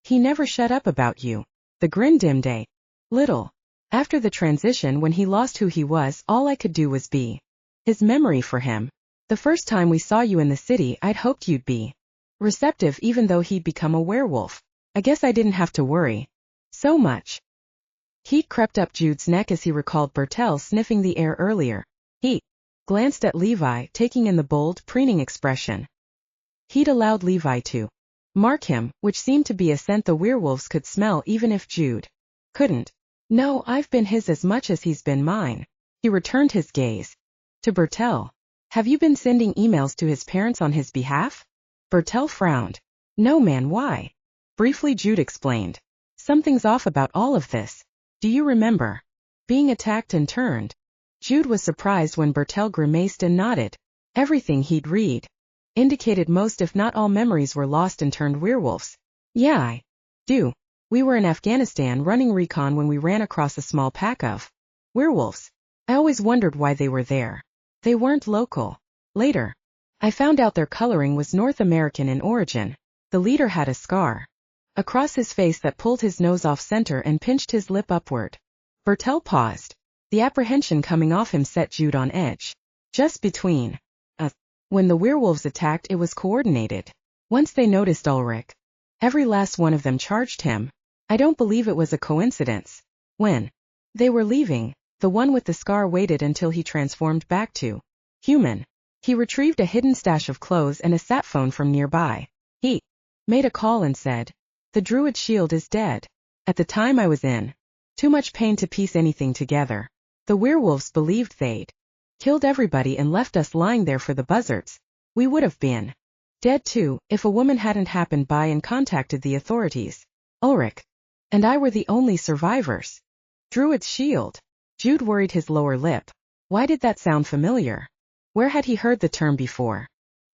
He never shut up about you. The grin dimmed a little. After the transition, when he lost who he was, all I could do was be his memory for him. The first time we saw you in the city, I'd hoped you'd be receptive even though he'd become a werewolf. I guess I didn't have to worry so much. Heat crept up Jude's neck as he recalled Bertel sniffing the air earlier. He glanced at Levi, taking in the bold, preening expression. He'd allowed Levi to mark him, which seemed to be a scent the werewolves could smell even if Jude couldn't. No, I've been his as much as he's been mine. He returned his gaze to Bertel. Have you been sending emails to his parents on his behalf? Bertel frowned. No man, why? Briefly Jude explained. Something's off about all of this. Do you remember being attacked and turned? Jude was surprised when Bertel grimaced and nodded. Everything he'd read indicated most if not all memories were lost and turned werewolves. Yeah, I do. We were in Afghanistan running recon when we ran across a small pack of werewolves. I always wondered why they were there. They weren't local. Later, I found out their coloring was North American in origin. The leader had a scar across his face that pulled his nose off center and pinched his lip upward. Bertel paused. The apprehension coming off him set Jude on edge. Just between us. When the werewolves attacked, it was coordinated. Once they noticed Ulrich, every last one of them charged him. I don't believe it was a coincidence. When they were leaving, the one with the scar waited until he transformed back to human. He retrieved a hidden stash of clothes and a sat phone from nearby. He made a call and said, "The druid shield is dead." At the time I was in too much pain to piece anything together. The werewolves believed they'd killed everybody and left us lying there for the buzzards. We would have been dead too, if a woman hadn't happened by and contacted the authorities. Ulrich and I were the only survivors. Druid's shield. Jude worried his lower lip. Why did that sound familiar? Where had he heard the term before?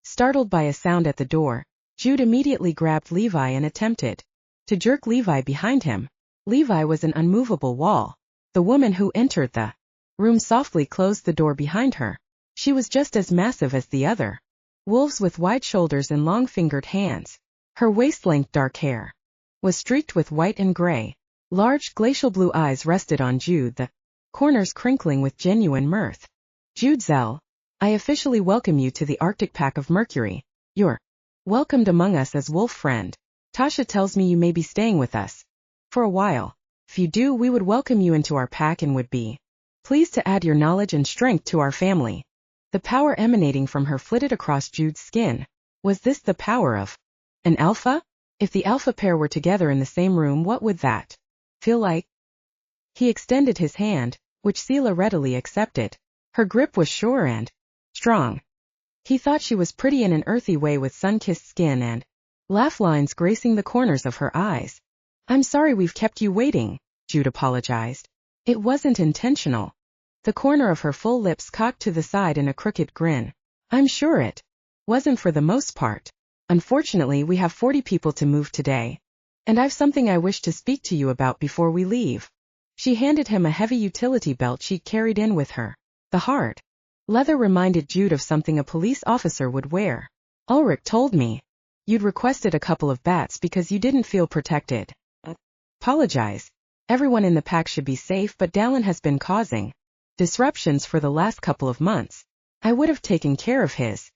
Startled by a sound at the door, Jude immediately grabbed Levi and attempted to jerk Levi behind him. Levi was an unmovable wall. The woman who entered the room softly closed the door behind her. She was just as massive as the other. Wolves with wide shoulders and long-fingered hands. Her waist-length dark hair was streaked with white and gray. Large glacial blue eyes rested on Jude, the corners crinkling with genuine mirth. Jude Zell, I officially welcome you to the Arctic Pack of Mercury. You're welcomed among us as wolf friend. Tasha tells me you may be staying with us for a while. If you do, we would welcome you into our pack and would be pleased to add your knowledge and strength to our family. The power emanating from her flitted across Jude's skin. Was this the power of an alpha? If the alpha pair were together in the same room, what would that feel like? He extended his hand, which Sela readily accepted. Her grip was sure and strong. He thought she was pretty in an earthy way with sun-kissed skin and laugh lines gracing the corners of her eyes. I'm sorry we've kept you waiting, Jude apologized. It wasn't intentional. The corner of her full lips cocked to the side in a crooked grin. I'm sure it wasn't for the most part. Unfortunately, we have 40 people to move today. And I've something I wish to speak to you about before we leave. She handed him a heavy utility belt she'd carried in with her. The hard leather reminded Jude of something a police officer would wear. Ulrich told me you'd requested a couple of bats because you didn't feel protected. Apologize. Everyone in the pack should be safe, but Dallin has been causing disruptions for the last couple of months. I would have taken care of his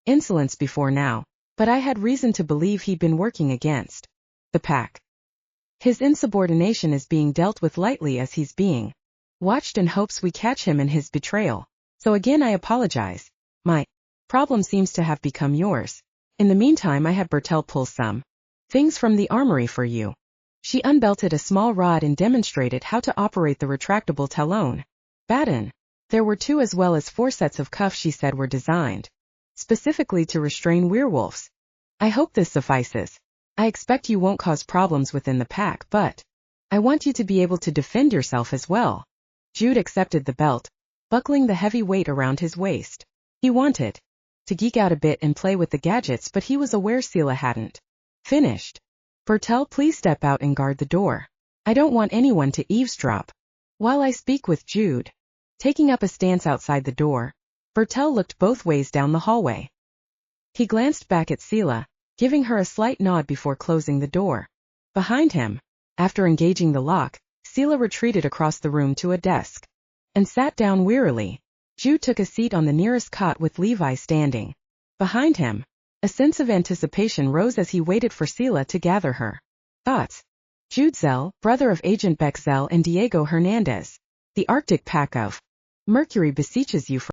insolence before now, but I had reason to believe he'd been working against the pack. His insubordination is being dealt with lightly as he's being watched in hopes we catch him in his betrayal. So again I apologize. My problem seems to have become yours. In the meantime I had Bertel pull some things from the armory for you. She unbelted a small rod and demonstrated how to operate the retractable talon. Baden. There were 2 as well as 4 sets of cuffs she said were designed specifically to restrain werewolves. I hope this suffices. I expect you won't cause problems within the pack, but I want you to be able to defend yourself as well. Jude accepted the belt, buckling the heavy weight around his waist. He wanted to geek out a bit and play with the gadgets, but he was aware Sela hadn't finished. Bertel, please step out and guard the door. I don't want anyone to eavesdrop while I speak with Jude. Taking up a stance outside the door, Bertel looked both ways down the hallway. He glanced back at Sela, giving her a slight nod before closing the door behind him. After engaging the lock, Sela retreated across the room to a desk and sat down wearily. Jude took a seat on the nearest cot with Levi standing behind him. A sense of anticipation rose as he waited for Sela to gather her thoughts. Jude Zell, brother of Agent Beck Zell and Diego Hernandez. The Arctic pack of Mercury beseeches you for